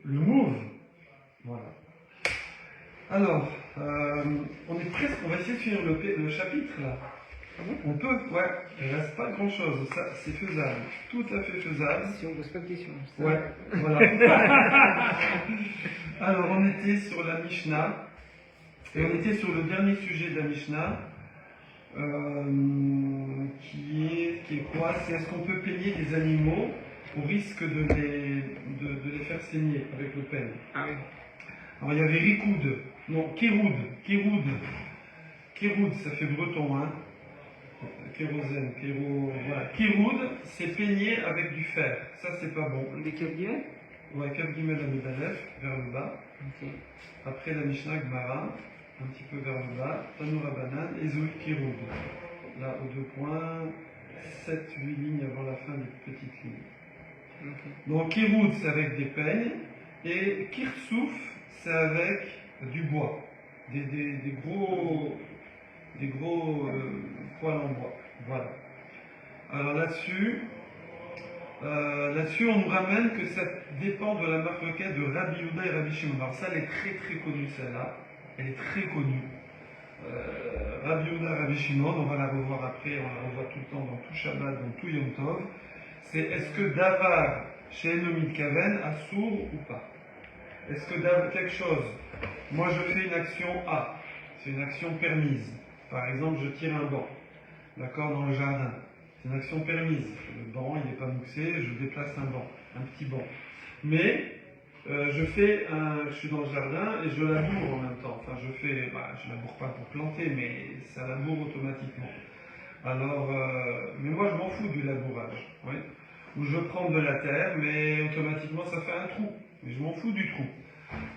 le mauve. Voilà. Alors, on est presque, on va essayer de finir le chapitre là. On peut, ouais, il ne reste pas grand chose, ça c'est faisable, tout à fait faisable. Si on ne pose pas de questions. Ouais, voilà. Alors, on était sur la Mishnah, et on était sur le dernier sujet de la Mishnah, qui est quoi? C'est est-ce qu'on peut peigner des animaux au risque de les faire saigner avec le peigne? Ah oui. Alors, il y avait Rikoud, non, Kéroud, ça fait breton, hein. Kérosène, voilà. Kéroud, c'est peigné avec du fer. Ça, c'est pas bon. Des guillemets. Ouais, Kaf Gimel Amidalef, vers le bas. Ok. Après la Mishnah Gemara, un petit peu vers le bas. Tanoura Banan et Zoï Kéroud. Là, aux deux points, 7-8 lignes avant la fin des petites lignes. Okay. Donc, Kéroud, c'est avec des peignes. Et Kirsouf, c'est avec du bois. Des gros poils en bois. Voilà. Alors là-dessus, on nous ramène que ça dépend de la marloquette de Rabbi Yehuda et Rabbi Shimon. Alors ça, elle est très très connue celle-là. Elle est très connue. Rabbi Yehuda et Rabbi Shimon, on va la revoir après, on la revoit tout le temps dans tout Shabbat, dans tout Yom Tov. C'est est-ce que Davar chez Enomid Kaven a sourd ou pas? Est-ce que quelque chose, moi je fais une action A, c'est une action permise. Par exemple, je tire un banc, d'accord, dans le jardin. C'est une action permise. Le banc, il n'est pas mouxé, je déplace un banc, un petit banc. Mais, je suis dans le jardin et je laboure en même temps. Enfin, je laboure pas pour planter, mais ça laboure automatiquement. Alors, mais moi, je m'en fous du labourage. Oui. Où je prends de la terre, mais automatiquement, ça fait un trou. Mais je m'en fous du trou.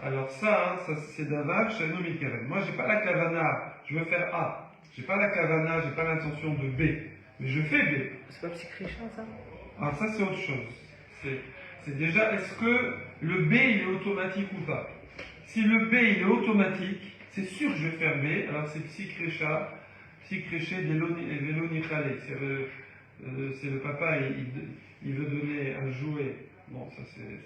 Alors ça c'est Davar chez Enomid Kaven. Moi, j'ai pas la kavana, je veux faire A. J'ai pas la kavana, j'ai pas l'intention de B. Mais je fais B. C'est pas psychréchant ça? Alors ça, c'est autre chose. C'est déjà, est-ce que le B, il est automatique ou pas? Si le B, il est automatique, c'est sûr que je vais faire B. Alors c'est psychréché vélonichale. C'est le papa, il veut donner un jouet. Bon, ça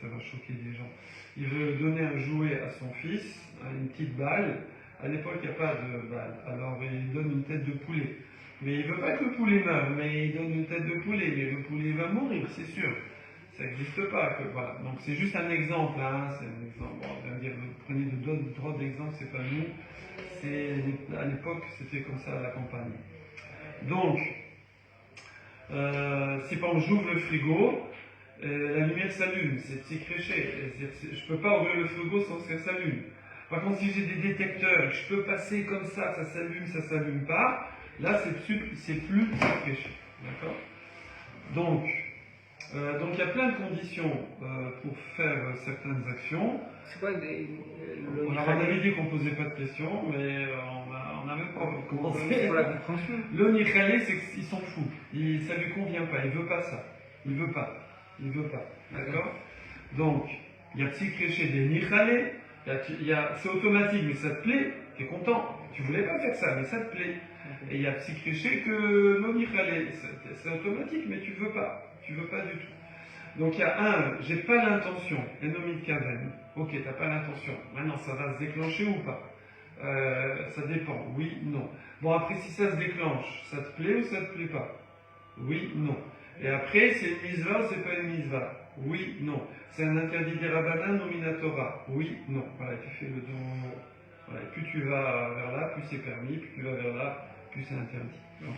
va choquer des gens. Il veut donner un jouet à son fils, une petite balle. À l'époque, il n'y a pas de balle. Alors, il donne une tête de poulet. Mais il ne veut pas que le poulet meure, mais il donne une tête de poulet. Mais le poulet va mourir, c'est sûr. Ça n'existe pas. Voilà. Donc, c'est juste un exemple. Hein. C'est un exemple. Bon, on va me dire, vous prenez d'autres exemples, c'est pas nous. À l'époque, c'était comme ça à la campagne. Donc, si par exemple, j'ouvre le frigo, la lumière s'allume, c'est psychréché. Je ne peux pas ouvrir le frigo sans que ça s'allume. Par contre, si j'ai des détecteurs, je peux passer comme ça s'allume pas, là c'est plus psychréché. D'accord? Donc, il y a plein de conditions pour faire certaines actions. C'est quoi on avait dit qu'on ne posait pas de questions, mais on n'a même pas commencé. Pour la compréhension. Le nichale, c'est qu'il s'en fout. Ça ne lui convient pas, il ne veut pas ça. Il veut pas. D'accord? Donc, il y a psychréché des nichale, c'est automatique, mais ça te plaît, tu es content. Tu voulais pas faire ça, mais ça te plaît. Et il y a psychréché que le nichale, c'est automatique, mais tu veux pas du tout. Donc il y a j'ai pas l'intention, Enomid Kaven. Ok, t'as pas l'intention. Maintenant, ça va se déclencher ou pas? Ça dépend, oui, non. Bon, après, si ça se déclenche, ça te plaît ou ça te plaît pas? Oui, non. Et après, c'est une misva ou c'est pas une misva? Oui, non. C'est un interdit des rabbanan ou minatora? Oui, non. Voilà, tu fais le don. Voilà, plus tu vas vers là, plus c'est permis, plus tu vas vers là, plus c'est interdit. Non.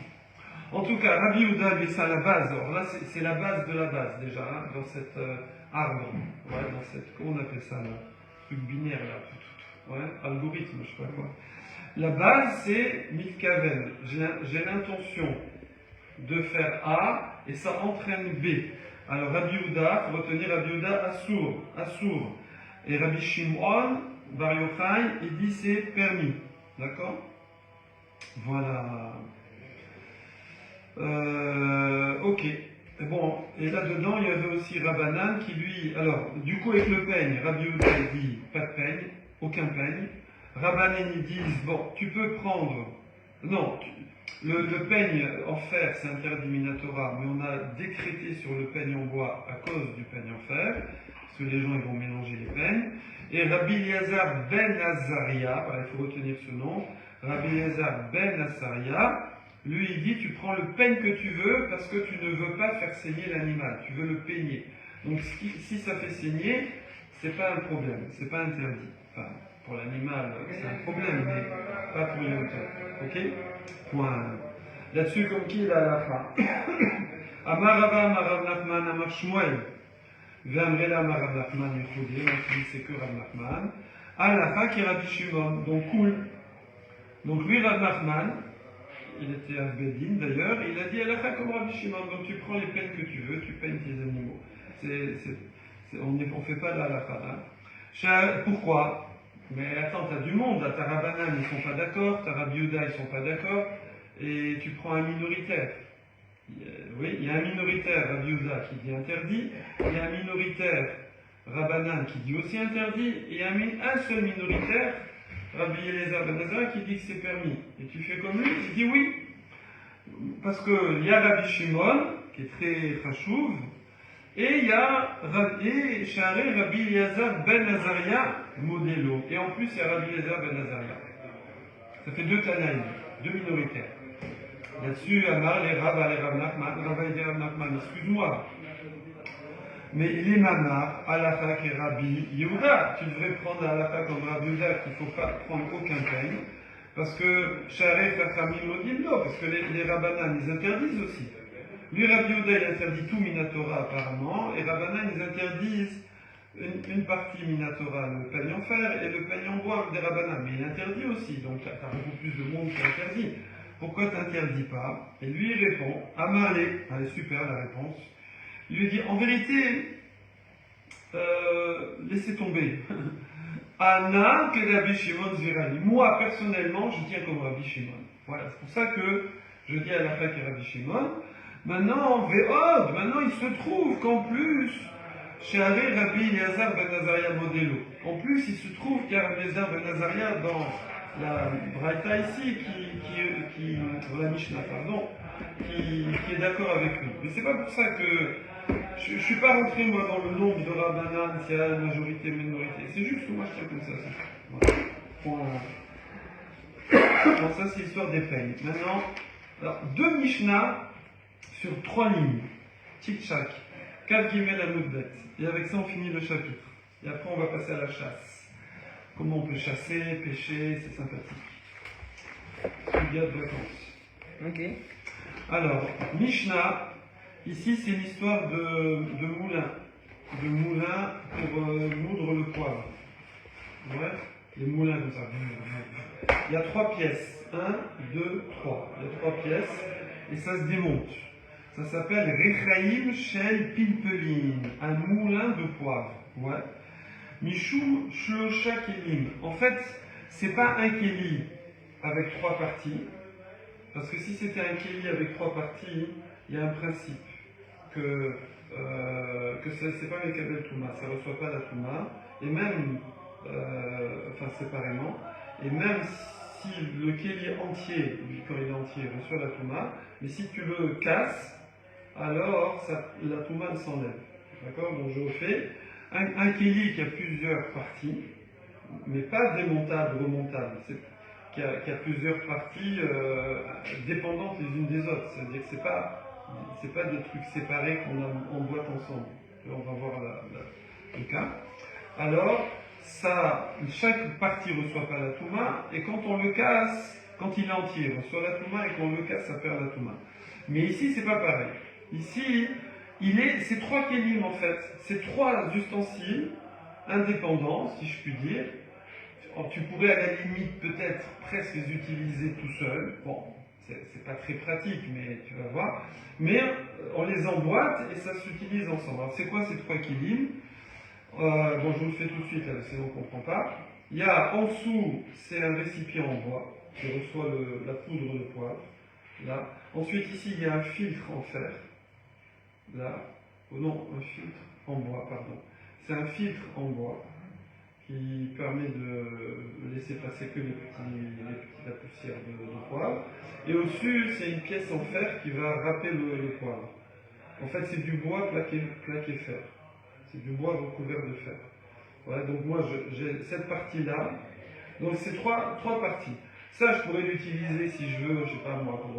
En tout cas, Rabbi Yehuda, c'est ça la base. Alors là, c'est la base de la base déjà, hein, dans cet arbre. Ouais, dans cette, comment on appelle ça là? Truc binaire là, ouais, algorithme, je sais pas quoi. La base, c'est mitkaven. J'ai l'intention de faire A et ça entraîne B. Alors Rabbi Yehuda, faut retenir Rabbi Yehuda Assour. Et Rabbi Shimon Bar Yochai, il dit c'est permis. D'accord? Voilà. Ok. Bon, et là-dedans, il y avait aussi Rabbanan qui lui... Alors, du coup, avec le peigne, Rabbi Yehuda dit pas de peigne, aucun peigne. Rabbanan, ils disent, bon, tu peux prendre... Non, le peigne en fer, c'est interdit minatora, mais on a décrété sur le peigne en bois à cause du peigne en fer. parce que les gens ils vont mélanger les peines. Et Rabbi Eliezer ben Azaria, voilà, il faut retenir ce nom, Rabbi Eliezer ben Azaria, lui il dit tu prends le peigne que tu veux parce que tu ne veux pas faire saigner l'animal, tu veux le peigner. Donc si ça fait saigner, c'est pas un problème, c'est pas interdit. Enfin, pour l'animal, c'est un problème, mais pas pour les auteurs. Ok? Point. Là-dessus, comme qui il a la fin. Amar Rava, Amar Rav Nachman, Amar Shmuel. Ve'amrela Amar Rav Nachman, Yechoudé, on dit c'est que Rav Nachman. Alacha qui est Rabbi Shimon, donc cool. Donc lui, Rav Nachman, il était à Bedin d'ailleurs, il a dit Alacha comme Rabbi Shimon, donc tu prends les peines que tu veux, tu peignes tes animaux. On ne fait pas de l'Alacha. Hein. Pourquoi? Mais attends, tu as du monde, ta Rabbanan, ils ne sont pas d'accord, ta Rabbi Yehuda, ils ne sont pas d'accord, et tu prends un minoritaire. Oui, il y a un minoritaire, Rabbi Yehuda, qui dit interdit, il y a un minoritaire, Rabbanan, qui dit aussi interdit, et il y a un seul minoritaire, Rabbi Eliezer ben Azariah, qui dit que c'est permis. Et tu fais comme lui, il dit oui. Parce qu'il y a Rabbi Shimon, qui est très chachouv, et il y a Rabbi Eliezer ben Azaria modélo. Et en plus, il y a Rabbi Eliezer ben Azaria. Ça fait deux Tanaïm, deux minoritaires. Là-dessus, Amar, les Rav, les Rav Nachman, Rav Nachman, excuse-moi. Mais il est Mamar, Alacha et Rabbi Yehuda. Tu devrais prendre Alacha comme Rabbi Yehuda, qu'il ne faut pas prendre aucun peigne. Parce que Sharef Rachamim Odimdo, parce que les Rabbanan, ils interdisent aussi. Lui, Rabbi Yehuda, il interdit tout Minatora apparemment, et Rabbanan, ils interdisent une partie Minatora, le peigne en fer, et le peigne en bois des Rabbanan. Mais il interdit aussi, donc tu as beaucoup plus de monde qui interdit. Pourquoi tu n'interdis pas? Et lui, il répond, Amalé, elle est super la réponse. Il lui dit, en vérité, laissez tomber. Anna que Rabbi Shimon Zirali. Moi, personnellement, je tiens comme Rabbi Shimon. Voilà, c'est pour ça que je dis à la fin que Rabbi Shimon. Maintenant, Ve'od, maintenant il se trouve qu'en plus, chez Rabbi Eliezer ben Azaria Modelo. En plus, il se trouve qu'il y a Rabbi Eliezer ben Azaria dans la Braïta ici, dans la Mishnah, pardon, qui est d'accord avec lui. Mais c'est pas pour ça que je ne suis pas rentré moi dans le nombre de Rabbanan, s'il y a majorité, minorité. C'est juste que moi je tiens comme ça. Voilà. Bon, ça c'est l'histoire des peignes. Maintenant, alors, deux Mishnah sur 3 lignes. Tic-tac. Kav Gimel Amoudbet. Et avec ça on finit le chapitre. Et après on va passer à la chasse. Comment on peut chasser, pêcher, c'est sympathique. Suga de vacances. Ok. Alors, Mishnah, ici c'est l'histoire de moulin. De moulin pour moudre le poivre. Ouais, les moulins comme ça. Il y a 3 pièces. 1, 2, 3. Il y a 3 pièces et ça se démonte. Ça s'appelle Rechaim Shel Pilpelin, un moulin de poivre. Ouais. Michou Shlosha Kelim. En fait, c'est pas un Keli avec 3 parties. Parce que si c'était un Keli avec 3 parties, il y a un principe que c'est pas Mekabel Touma, ça ne reçoit pas la Touma, et même, enfin séparément, et même si le Keli entier, quand il est entier, reçoit la Touma, mais si tu le casses, alors la Touma s'enlève. D'accord? Donc je refais. Un Keli qui a plusieurs parties, mais pas démontable, remontable, qui a plusieurs parties dépendantes les unes des autres. C'est-à-dire que c'est pas des trucs séparés qu'on emboîte ensemble. On va voir le cas. Alors, chaque partie ne reçoit pas la Touma, et quand on le casse, quand il est entier, il reçoit la Touma, et quand on le casse, ça perd la Touma. Mais ici, c'est pas pareil. Ici, c'est 3 kélim en fait. C'est 3 ustensiles indépendants, si je puis dire. Tu pourrais à la limite peut-être presque les utiliser tout seul. Bon, c'est pas très pratique, mais tu vas voir. Mais on les emboîte et ça s'utilise ensemble. Alors c'est quoi ces 3 kélim? Bon, je vous le fais tout de suite, là, sinon on ne comprend pas. Il y a en dessous, c'est un récipient en bois qui reçoit la poudre de poivre. Là. Ensuite, ici, il y a un filtre en fer. Là. Oh non, un filtre en bois, pardon. C'est un filtre en bois qui permet de laisser passer que la poussière de poivre. Et au-dessus, c'est une pièce en fer qui va râper le poivre. En fait, c'est du bois plaqué fer. C'est du bois recouvert de fer. Voilà, donc moi j'ai cette partie-là. Donc c'est trois parties. Ça, je pourrais l'utiliser si je veux, je sais pas moi, pour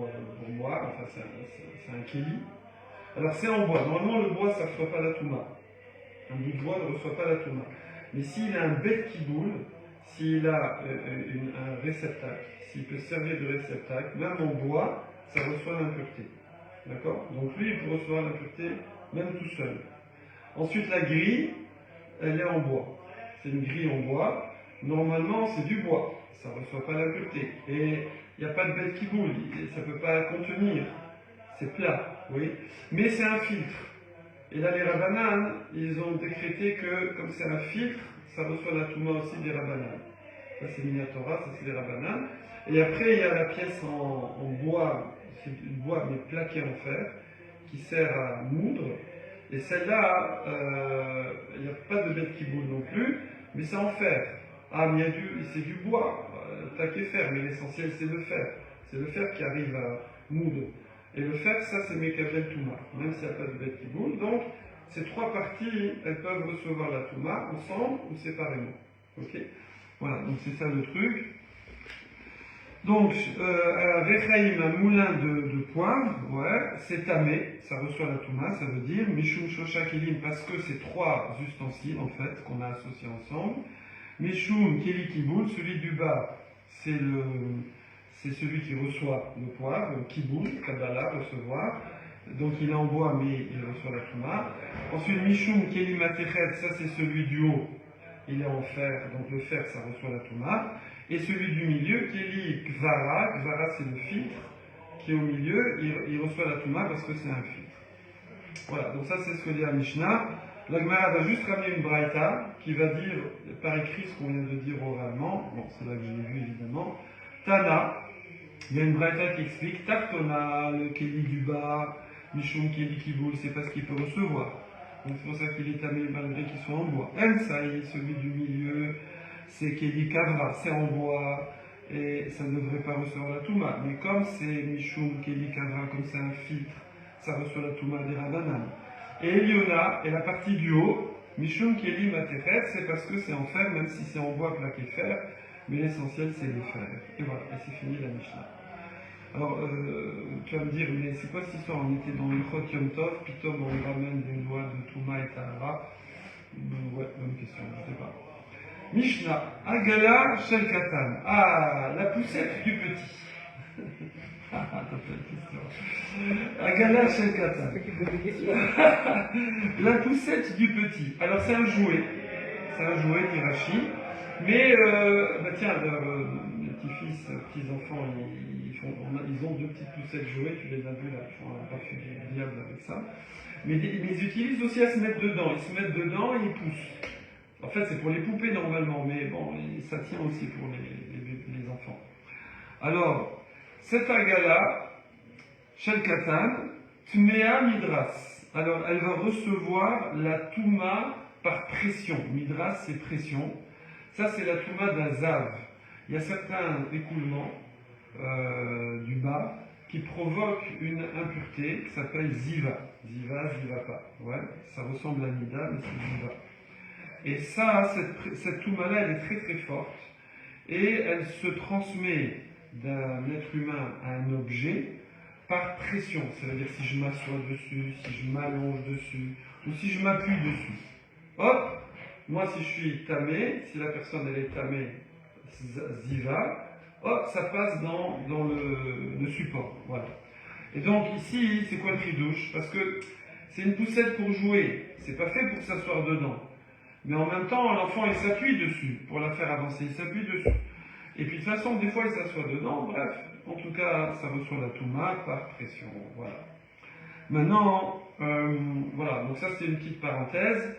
boire. Enfin, c'est un kéli. Alors c'est en bois. Normalement, le bois, ça ne reçoit pas la touma. Un bout de bois ne reçoit pas la touma. Mais s'il a un bête qui boule, s'il a un réceptacle, s'il peut servir de réceptacle, même en bois, ça reçoit l'impureté. D'accord? Donc lui, il peut recevoir l'impureté même tout seul. Ensuite, la grille, elle est en bois. C'est une grille en bois. Normalement, c'est du bois. Ça ne reçoit pas l'impureté. Et il n'y a pas de bête qui boule. Ça ne peut pas contenir. C'est plat, oui. Mais c'est un filtre. Et là, les rabbanan, ils ont décrété que, comme c'est un filtre, ça reçoit la touma aussi des rabbanan. Ça, c'est Minatora, ça, c'est les rabbanan. Et après, il y a la pièce en bois, c'est du bois, mais plaqué en fer, qui sert à moudre. Et celle-là, il n'y a pas de bête qui boule non plus, mais c'est en fer. Ah, mais c'est du bois, plaqué fer, mais l'essentiel, c'est le fer. C'est le fer qui arrive à moudre. Et le fer, ça, c'est Mekabel Touma, même s'il n'y a pas de bête qui boule. Donc, ces trois parties, elles peuvent recevoir la Touma ensemble ou séparément. Ok? Voilà, donc c'est ça le truc. Donc, Rechaim, un moulin de poivre, ouais, c'est tamé, ça reçoit la Touma, ça veut dire Mishum Shosha Kelim, parce que c'est trois ustensiles, en fait, qu'on a associés ensemble. Mishum Keli Kiboul, celui du bas, c'est celui qui reçoit le poivre, Kiboul, Kabbalah, recevoir. Donc il est en bois, mais il reçoit la Touma. Ensuite, Mishum Keli Matechet, ça c'est celui du haut, il est en fer, donc le fer, ça reçoit la Touma. Et celui du milieu, Keli Kvara, Kvara c'est le filtre, qui est au milieu, il reçoit la Touma parce que c'est un filtre. Voilà, donc ça c'est ce que dit la Mishnah. La Gemara va juste ramener une braïta qui va dire par écrit ce qu'on vient de dire oralement. Bon, c'est là que je l'ai vu évidemment. Tana, il y a une braïta qui explique Taktona, le Keli du bas, Mishum Keli Kiboul, c'est pas ce qu'il peut recevoir. Donc c'est pour ça qu'il est tamé malgré qu'il soit en bois. Ensaï, celui du milieu, c'est Keli Kavra, c'est en bois et ça ne devrait pas recevoir la Touma. Mais comme c'est Mishum Keli Kavra, comme c'est un filtre, ça reçoit la Touma des Rabbanan. Et Eliona est la partie du haut, Mishum Keli Matechet, c'est parce que c'est en fer, même si c'est en bois plaqué fer, mais l'essentiel c'est le fer. Et voilà, et c'est fini la Mishnah. Alors, tu vas me dire, mais c'est quoi cette histoire? On était dans le Chot Yom Tov, Pitom on ramène des lois de Touma et Tahara. Ouais, bonne question, je sais pas. Mishnah, Agala Shel Katan. Ah, la poussette du petit. T'as fait une question. Agala Shel Katan. La poussette du petit. Alors, c'est un jouet. C'est un jouet d'Hirachi. Mais, bah tiens, mes petits-fils, petits-enfants, ils ont deux petites poussettes jouées, tu les as vues là, ils font un parfum du diable avec ça. Mais ils utilisent aussi à se mettre dedans. Ils se mettent dedans et ils poussent. En fait, c'est pour les poupées normalement, mais bon, ça tient aussi pour les enfants. Alors, cette agala, Shel Katan, Tmea Midras. Alors, elle va recevoir la Touma par pression. Midras, c'est pression. Ça, c'est la Touma d'un Zav. Il y a certains écoulements du bas qui provoquent une impureté qui s'appelle Ziva. Ziva, Zivapa. Ouais, ça ressemble à Nida, mais c'est Ziva. Et ça, cette Touma-là, elle est très très forte. Et elle se transmet d'un être humain à un objet par pression. Ça veut dire si je m'assois dessus, si je m'allonge dessus, ou si je m'appuie dessus. Hop! Moi, si je suis tamé, si la personne elle est tamée, ziva, hop, ça passe dans le support. Voilà. Et donc ici, c'est quoi le tridouche? Parce que c'est une poussette pour jouer. C'est pas fait pour s'asseoir dedans. Mais en même temps, l'enfant il s'appuie dessus pour la faire avancer. Il s'appuie dessus. Et puis de toute façon, des fois, il s'assoit dedans. Bref, en tout cas, ça reçoit la touma par pression. Voilà. Maintenant, voilà. Donc ça, c'est une petite parenthèse.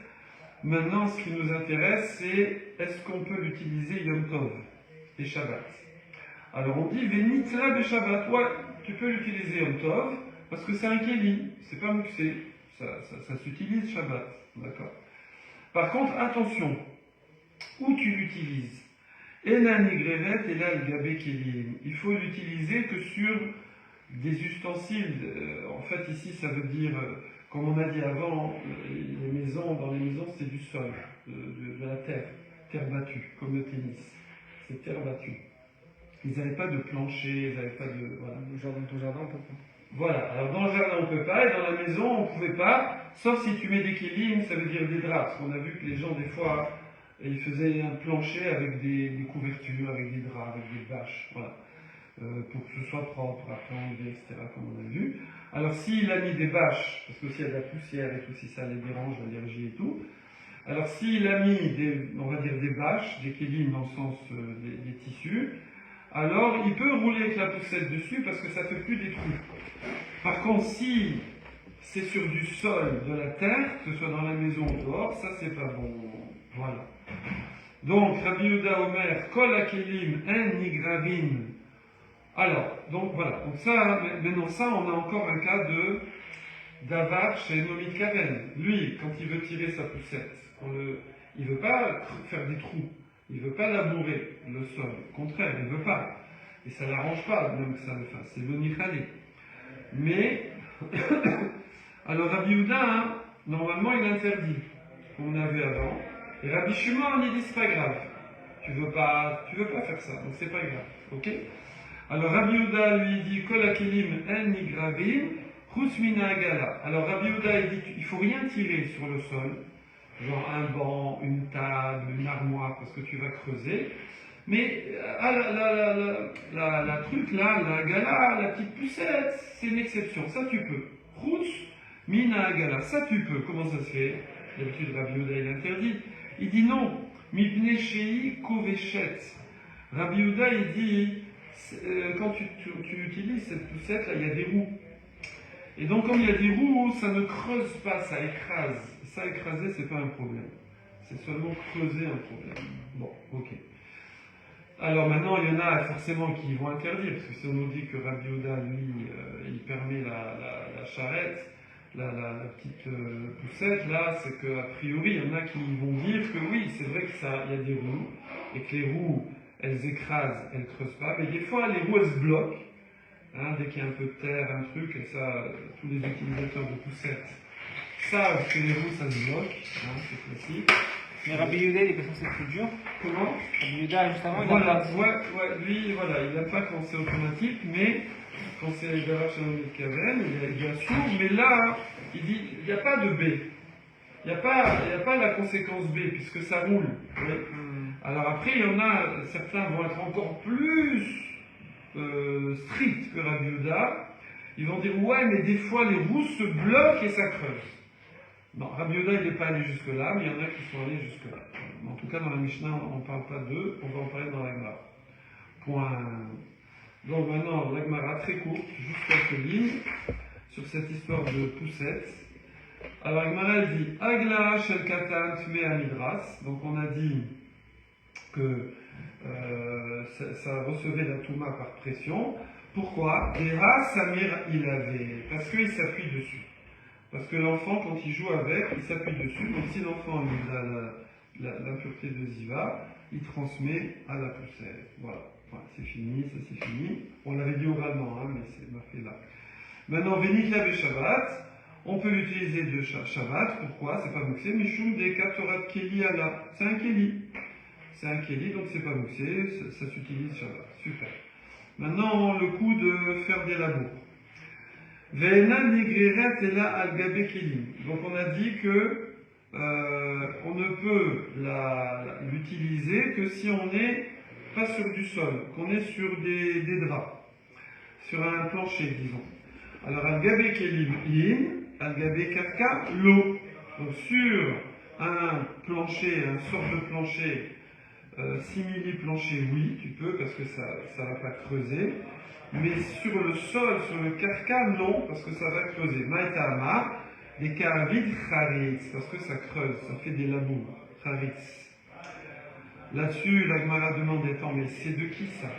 Maintenant, ce qui nous intéresse, c'est est-ce qu'on peut l'utiliser Yom Tov et Shabbat. Alors on dit Venitla de Shabbat. Ouais, tu peux l'utiliser Yom Tov parce que c'est un kéli, c'est pas muxé. Ça s'utilise Shabbat. D'accord. Par contre, attention, où tu l'utilises. Enani Grevet et là le Gabé Kélim. Il faut l'utiliser que sur des ustensiles. En fait, ici, ça veut dire Comme on a dit avant, les maisons, dans les maisons, c'est du sol, de la terre battue, comme le tennis. C'est terre battue. Ils n'avaient pas de plancher, ils n'avaient pas de... Voilà. Dans ton jardin, on peut pas. Voilà, alors dans le jardin on ne peut pas, et dans la maison on ne pouvait pas, sauf si tu mets des kélim, ça veut dire des draps, parce qu'on a vu que les gens des fois, ils faisaient un plancher avec des couvertures, avec des draps, avec des bâches, voilà, pour que ce soit propre, après enlever, etc., comme on a vu. Alors s'il a mis des bâches, parce que s'il y a de la poussière et tout, si ça les dérange, l'allergie et tout, alors s'il a mis on va dire des bâches, des kélim dans le sens des tissus, alors il peut rouler avec la poussette dessus parce que ça ne fait plus des trous. Par contre, si c'est sur du sol, de la terre, que ce soit dans la maison ou dehors, ça c'est pas bon. Voilà. Donc, Rabbi Yehuda Omer, Kol Akelim En Nigravin. Alors, donc voilà. Donc ça, maintenant ça, on a encore un cas de d'Avar chez Nomit Kaven. Lui, quand il veut tirer sa poussette, il ne veut pas faire des trous. Il ne veut pas labourer le sol. Au contraire, il ne veut pas. Et ça ne l'arrange pas, même que ça le fasse. C'est le Nichali. Mais, alors Rabbi Yehuda, hein, normalement, il interdit, comme on a vu avant. Et Rabbi Shimon, il dit, c'est pas grave. Tu veux pas faire ça, donc c'est pas grave. Ok? Alors Rabbi Yehuda, lui, dit, Kol Akelim En Nigravin, Chutz Mina Agala. Alors Rabbi Yehuda, il dit, il faut rien tirer sur le sol. Genre un banc, une table, une armoire, parce que tu vas creuser. Mais la truc là, la gala, la petite poussette, c'est une exception. Ça tu peux. Chutz mina gala, ça tu peux. Comment ça se fait? D'habitude Rabbi Yehuda il interdit. Il dit non. Mipne shei koveshet. Rabbi Yehuda il dit quand tu utilises cette poussette là, il y a des roues. Et donc comme il y a des roues, ça ne creuse pas, ça écrase. Ça écraser, c'est pas un problème. C'est seulement creuser un problème. Bon, ok. Alors maintenant, il y en a forcément qui vont interdire, parce que si on nous dit que Rabbi Yehuda, lui, il permet la charrette, la petite poussette, là, c'est qu'a priori, il y en a qui vont dire que oui, c'est vrai qu'il y a des roues, et que les roues, elles écrasent, elles creusent pas, mais des fois, les roues, elles se bloquent, hein, dès qu'il y a un peu de terre, un truc, et ça, tous les utilisateurs de poussettes savent que les roues, ça se bloque, hein, c'est classique. Mais Rabbi Yehuda, il est pensé que c'est plus dur. Comment? Rabbi Yehuda, juste avant, il voilà, a pas... lui, voilà, il n'aime pas quand c'est automatique, mais quand c'est garage à de Kaven, il y a sourd, mais là, il dit, il n'y a pas de B. Il n'y a pas la conséquence B, puisque ça roule. Oui. Alors après, il y en a, certains vont être encore plus stricts que Rabbi Yehuda. Ils vont dire, ouais, mais des fois, les roues se bloquent et ça creuse. Non, Rabbi Yehuda, il n'est pas allé jusque-là, mais il y en a qui sont allés jusque-là. En tout cas, dans la Mishnah, on ne parle pas d'eux, on va en parler dans la Gemara. Point. Donc maintenant, la Gemara très courte, juste quelques lignes, sur cette histoire de poussette. Alors la Gemara, elle dit, Agla shel katan tme amidras. Donc on a dit que ça recevait la touma par pression. Pourquoi? Dera samir il avait, parce qu'il s'appuie dessus. Parce que l'enfant, quand il joue avec, il s'appuie dessus. Donc si l'enfant a l'impureté de Ziva, il transmet à la poussette. Voilà, c'est fini, ça c'est fini. On l'avait dit oralement, hein, mais c'est marqué là. Maintenant, Vénikla et Shabbat, on peut l'utiliser de Shabbat. Pourquoi? C'est pas mouxé. Mishum de Katorat Keli ala. C'est un Keli. C'est un Keli, donc c'est pas mouxé. Ça s'utilise Shabbat. Super. Maintenant, le coup de faire des labours. Donc on a dit que on ne peut l'utiliser que si on n'est pas sur du sol, qu'on est sur des draps, sur un plancher, disons. Alors al-gabé kelim in, al-gabé karka l'eau. Donc sur un plancher, un sort de plancher, simili-plancher, oui, tu peux, parce que ça ne va pas creuser. Mais sur le sol, sur le carca, non, parce que ça va creuser. Maïtama, des karavides charitz, parce que ça creuse, ça fait des labours. Charitz. Là-dessus, la Gemara demande étant, mais c'est de qui ça?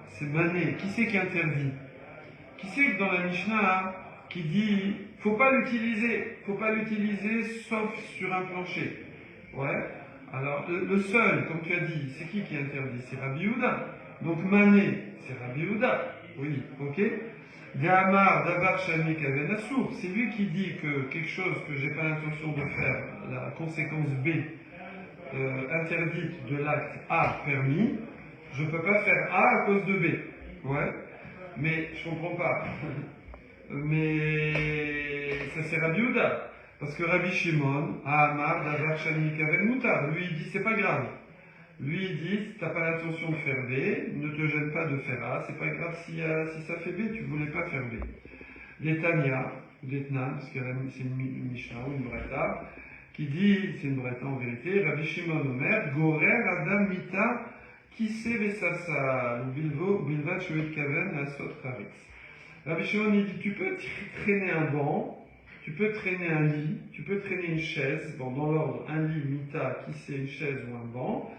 C'est Mané. Qui c'est qui interdit? Qui c'est que dans la Mishnah qui dit faut pas l'utiliser sauf sur un plancher? Ouais. Alors, le seul, comme tu as dit, c'est qui interdit? C'est Rabbi Yehuda. Donc Mané, c'est Rabbi Yehuda. Oui, ok. D'Amar, Davar, Shani, Kaven, Assour. C'est lui qui dit que quelque chose que j'ai pas l'intention de faire, la conséquence B, interdite de l'acte A permis, je peux pas faire A à cause de B. Ouais. Mais je comprends pas. Mais ça c'est Rabbi Yehuda. Parce que Rabbi Shimon, Amar, Davar, Shani, Kaven, Moutar, lui il dit c'est pas grave. Lui il dit si t'as pas l'intention de faire B, ne te gêne pas de faire A, c'est pas grave si ça fait B, tu voulais pas faire B. Les Tanya, les Tnan, parce que c'est une Mishnah ou une Breta, qui dit, c'est une Breta en vérité, Rabbi Shimon Omer, Gorer Adam Mita, qui sait Vesasa, Bilvat Shoet Kaven, Asot Charetz. Rabbi Shimon il dit, tu peux traîner un banc, tu peux traîner un lit, tu peux traîner une chaise, bon, dans l'ordre, un lit, Mita, qui c'est une chaise ou un banc,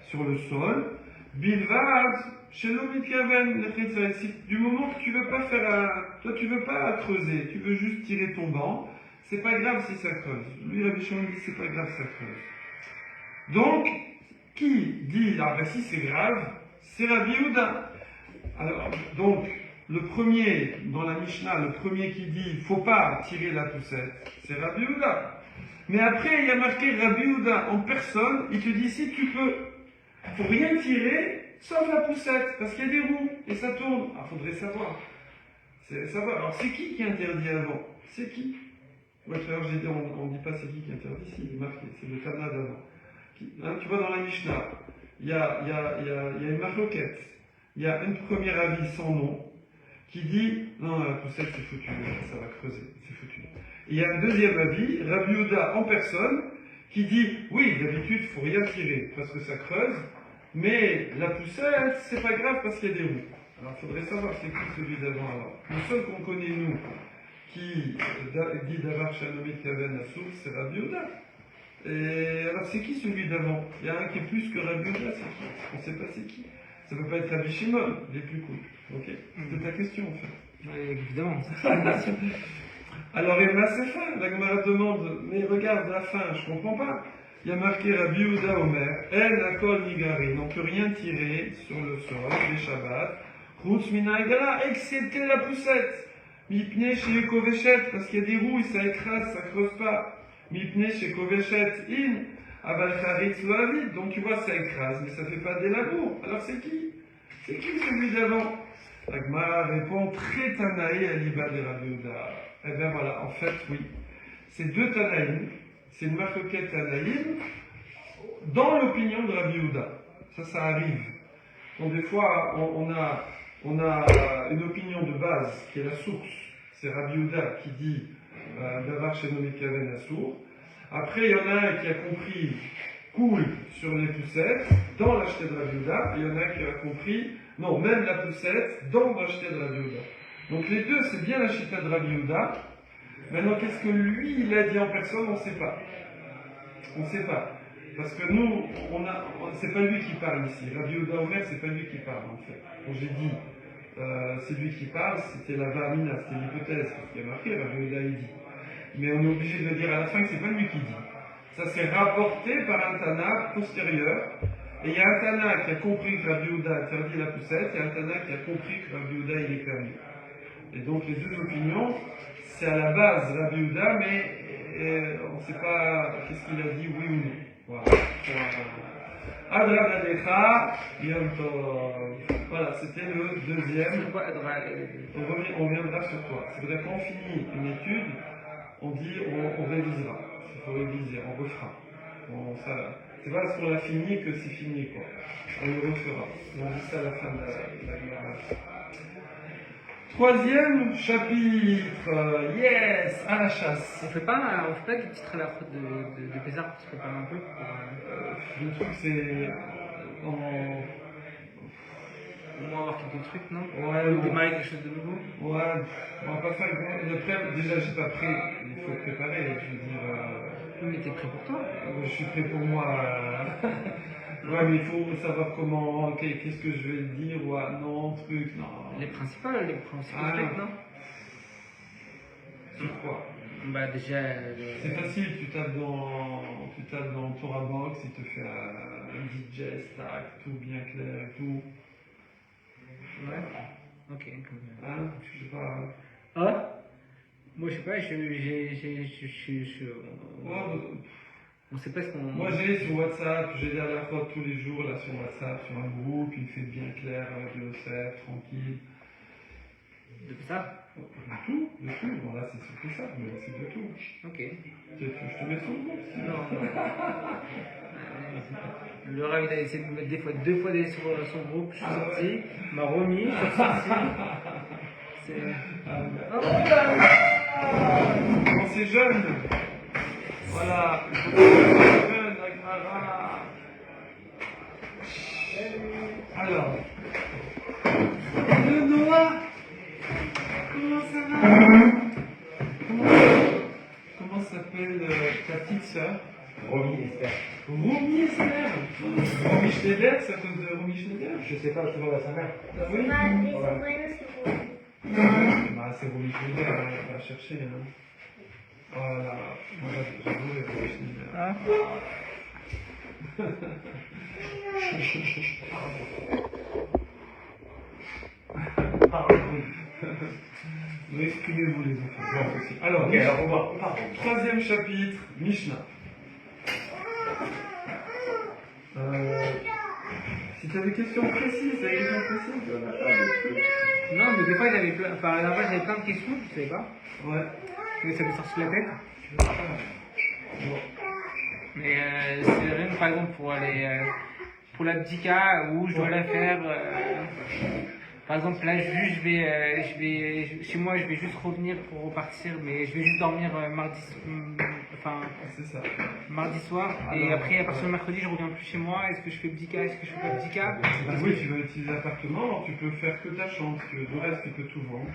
sur le sol, Bilvad, Shelomit Kaven, du moment que tu veux pas faire toi tu veux pas creuser, tu veux juste tirer ton banc, c'est pas grave si ça creuse. Lui, Rabbi Shimon dit c'est pas grave si ça creuse. Donc, qui dit, ah ben si c'est grave, c'est Rabbi Yehuda. Alors, donc, le premier, dans la Mishnah, le premier qui dit, il faut pas tirer la poussette, c'est Rabbi Yehuda. Mais après, il y a marqué Rabbi Yehuda en personne, il te dit, si tu peux, faut rien tirer, sauf la poussette, parce qu'il y a des roues, et ça tourne. Ah, faudrait savoir. Alors, c'est qui interdit avant? C'est qui? Ouais, tout à l'heure, j'ai dit, on ne dit pas c'est qui interdit, si, il est marqué, c'est le Tana d'avant. Tu vois, dans la Mishnah, il y a une marloquette, il y a un premier avis sans nom, qui dit, non, la poussette, c'est foutu, ça va creuser, c'est foutu. Et il y a un deuxième avis, Rabbi Yehuda en personne, qui dit, oui, d'habitude, il faut rien tirer, parce que ça creuse, mais la poussette, c'est pas grave, parce qu'il y a des roues. Alors, il faudrait savoir c'est qui celui d'avant, alors. Le seul qu'on connaît, nous, qui dit Davar Shanomit Kaven Assour, c'est Rabbi Yehuda. Et alors, c'est qui celui d'avant? Il y a un qui est plus que Rabbi Yehuda, c'est qui? On ne sait pas c'est qui. Ça ne peut pas être Rabbi Shimon, il est plus cool. Ok? C'était ta question, en fait. Oui, évidemment. Alors, et là, c'est fin. La Gemara demande, mais regarde la fin, je comprends pas. Il y a marqué Rabbi Yehuda Omer, El Akol Nigari, on ne peut rien tirer sur le sol, les Shabbat, Routz Minaïdala, excepté la poussette. Mipne chez Koveshet, parce qu'il y a des roues, ça écrase, ça creuse pas. Mipne chez Koveshet, in, Abalcharitz Loavit, donc tu vois, ça écrase, mais ça fait pas des labours. Alors c'est qui? C'est qui celui d'avant? Agma répond très Tanaï à l'Iba de Rabbi Yehuda. Eh bien voilà, en fait, oui. C'est deux Tanaïm, c'est une marquette Tanaïm, dans l'opinion de Rabbi Yehuda. Ça arrive. Donc des fois, on a une opinion de base qui est la source. C'est Rabbi Yehuda qui dit Davar Shenomit Kaven Assour. Après, il y en a un qui a compris cool sur les poussettes dans l'acheté de Rabbi Yehuda. Et il y en a un qui a compris non, même la poussette dans l'acheté de Rabbi Yehuda. Donc les deux, c'est bien l'acheté de Rabbi Yehuda. Maintenant, qu'est-ce que lui, il a dit en personne, on ne sait pas. On ne sait pas. Parce que nous, c'est pas lui qui parle ici. Rabbi Yehuda Omer, c'est pas lui qui parle en fait. Quand j'ai dit, c'est lui qui parle, c'était la Varmina, c'était l'hypothèse, parce qu'il y a marqué, Rabbi Yehuda il dit. Mais on est obligé de dire à la fin que c'est pas lui qui dit. Ça s'est rapporté par un Tana postérieur. Et il y a un Tana qui a compris que Rabbi Yehuda interdit la poussette, et un Tana qui a compris que Rabbi Yehuda il est permis. Et donc les deux opinions, c'est à la base Rabbi Yehuda, mais on ne sait pas qu'est-ce qu'il a dit, oui ou non. Voilà. Adrabadecha, Yom Tov. Voilà, c'était le deuxième. On reviendra sur toi. C'est-à-dire quand on finit une étude, on dit on révisera. Il faut réviser, on refera. C'est pas parce qu'on l'a fini que c'est fini, quoi. On le refera. Et on dit ça à la fin de la guerre. Troisième chapitre, yes, à la chasse. On fait pas des petites traversées de Pézard pour se préparer un peu pour, Le truc c'est au moins avoir quelques trucs, non? Ouais, Ou démarrer quelque chose de nouveau? Ouais, on va pas faire grand. Déjà, j'ai pas pris, il faut préparer, je veux dire. Oui, mais t'es prêt pour toi? Je suis prêt pour moi. Ouais, mais il faut savoir comment, qu'est-ce que je vais dire, ouais, non, truc, non. Les principaux trucs, non? Sur quoi? Bah, déjà. C'est facile, tu tapes dans Torah Box, il te fait un DJ stack, tout bien clair et tout. Ouais. Ok. Hein, je sais pas. Ah moi, je sais pas, Moi, on sait pas ce qu'on. moi, j'ai sur WhatsApp, j'ai des alertes tous les jours là sur WhatsApp, sur un groupe, une fête bien claire avec le OCF, tranquille. De ça. De tout, de tout. Bon, là, c'est surtout ça, mais c'est de tout. Ok. Je te mets sur le groupe. Non. Le Rav, il a essayé de me mettre deux fois sur son groupe, je suis sorti, m'a remis, je suis sorti. C'est. Quand c'est jeune, voilà, quand c'est jeune, la Gemara. Alors, le Noah, comment ça va? Comment s'appelle ta petite sœur? Romy Esther. Romy Esther. Romy Schneider, c'est à cause de Romy Schneider? Je sais pas, je demande à sa mère. Oui. Bah, les souverains, c'est pour Bah, c'est Romy Schneider, on va la chercher. Hein. Voilà, moi j'adore les Romy Schneider. Ah. Oui, exprimez-vous les enfants. Bon, aussi. Alors, Ok, alors on va. troisième chapitre, Mishnah. Si tu as des questions précises, tu vas pas des trucs. Non, mais des fois, j'avais plein. Enfin, la dernière fois, j'avais plein de questions, je savais pas. Ouais. Mais ça m'est sorti de la tête. Bon. Mais c'est rien, par exemple, pour la bdika, où je dois la faire. Par exemple, là, chez moi, je vais juste revenir pour repartir, mais je vais juste dormir C'est ça. mardi soir. Et Alors, après, à partir de mercredi, je reviens plus chez moi. Est-ce que je fais bdika? Est-ce que je fais pas bdika? Bah oui, tu vas utiliser l'appartement, alors tu peux faire que ta chambre, si tu veux. Le reste, tu peux tout vendre.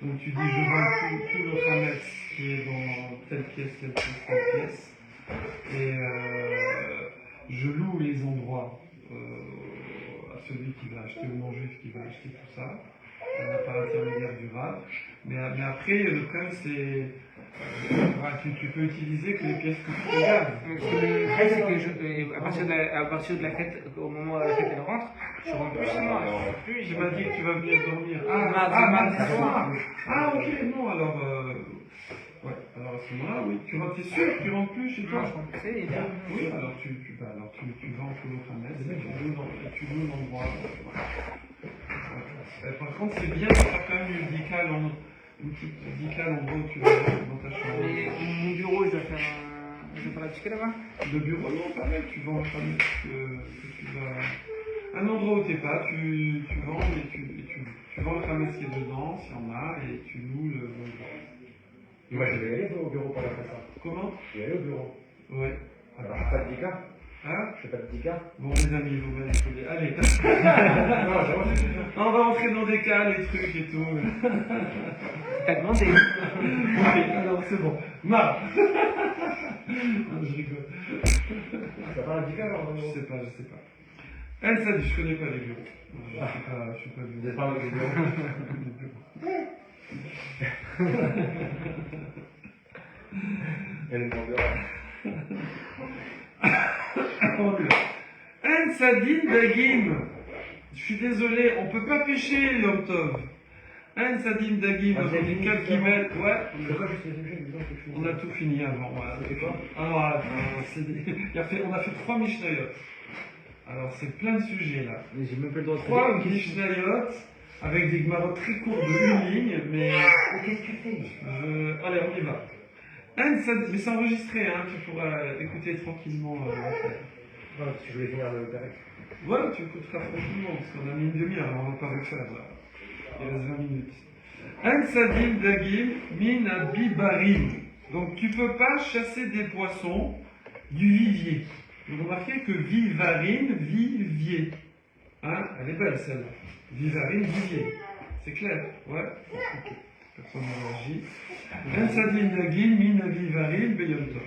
Donc tu dis, je vends tout le Hametz qui est dans telle pièce, telle pièce. Et je loue les endroits à celui qui va acheter, au non-juif qui va acheter tout ça, par intermédiaire du Rav. Mais après, le problème c'est, tu peux utiliser que les pièces que tu regardes. Le problème, c'est que à partir de la fête, au moment où la fête elle rentre, je rentre plus chez moi. Tu m'as dit que tu vas venir dormir. Mardi soir. Ah, ok, non, alors. Ouais, alors à ce moment-là, oui. T'es sûr que tu rentres plus chez toi? Non, je rentre plus, et puis, Oui, alors tu vends tout l'autre Hametz, et tu loues l'endroit. Par contre, c'est bien de faire quand même une petite dicale en gros, tu vas dans ta chambre. Mais mon bureau, je dois faire la bdika là-bas. Le bureau, non, pareil, tu vends le Hametz que tu vas. Un endroit où t'es pas, tu vends et tu vends le Hametz qui est dedans, s'il y en a, et tu loues l'endroit. Moi, je vais aller au bureau pour faire ça. Comment? Je vais aller au bureau. Ouais. Alors, je fais pas de dika. Hein? Je fais pas de dika. Bon, les amis, vous m'avez trouvé. Allez. Non, j'ai rien. On va entrer dans des cas, les trucs et tout. T'as demandé. Ok, alors c'est bon. Marre. Non, je rigole. T'as pas un dika alors? Je sais pas. Elle, ça dit, je connais pas les bureaux. Je suis pas Vous bureau. n'êtes pas avec les bureaux. Elle est mon bureau. Un sadine dagim. Je suis désolé, on peut pas pêcher l'homme tov. Un sadine dagim, Ah, on vous avez dit fini, 4 guillemets. Ouais. C'est quoi juste les objets, disons que je suis. On a tout fini avant. Voilà. C'était quoi? Ah, on a fait 3 Mishnayot. Alors c'est plein de sujets là. Mais j'ai même pas le droit de 3 Mishnayot avec des Gemarot très courts de une ligne, mais Qu'est-ce que tu fais? allez, on y va. Mais c'est enregistré, hein, tu pourras écouter tranquillement. Non, parce que je voulais finir le direct. Voilà, tu écouteras tranquillement, parce qu'on a mis une demi-heure, alors on va pas refaire là. Il reste 20 minutes. Un sadim dagim min abibarim. Donc tu peux pas chasser des poissons du vivier. Vous remarquez que vivarine, vivier. Hein, elle est belle celle-là. Vivarine, vivier. C'est clair? Ouais? Ok. Personne n'a réagi. Un sadim dagim min vivarine beyom tov.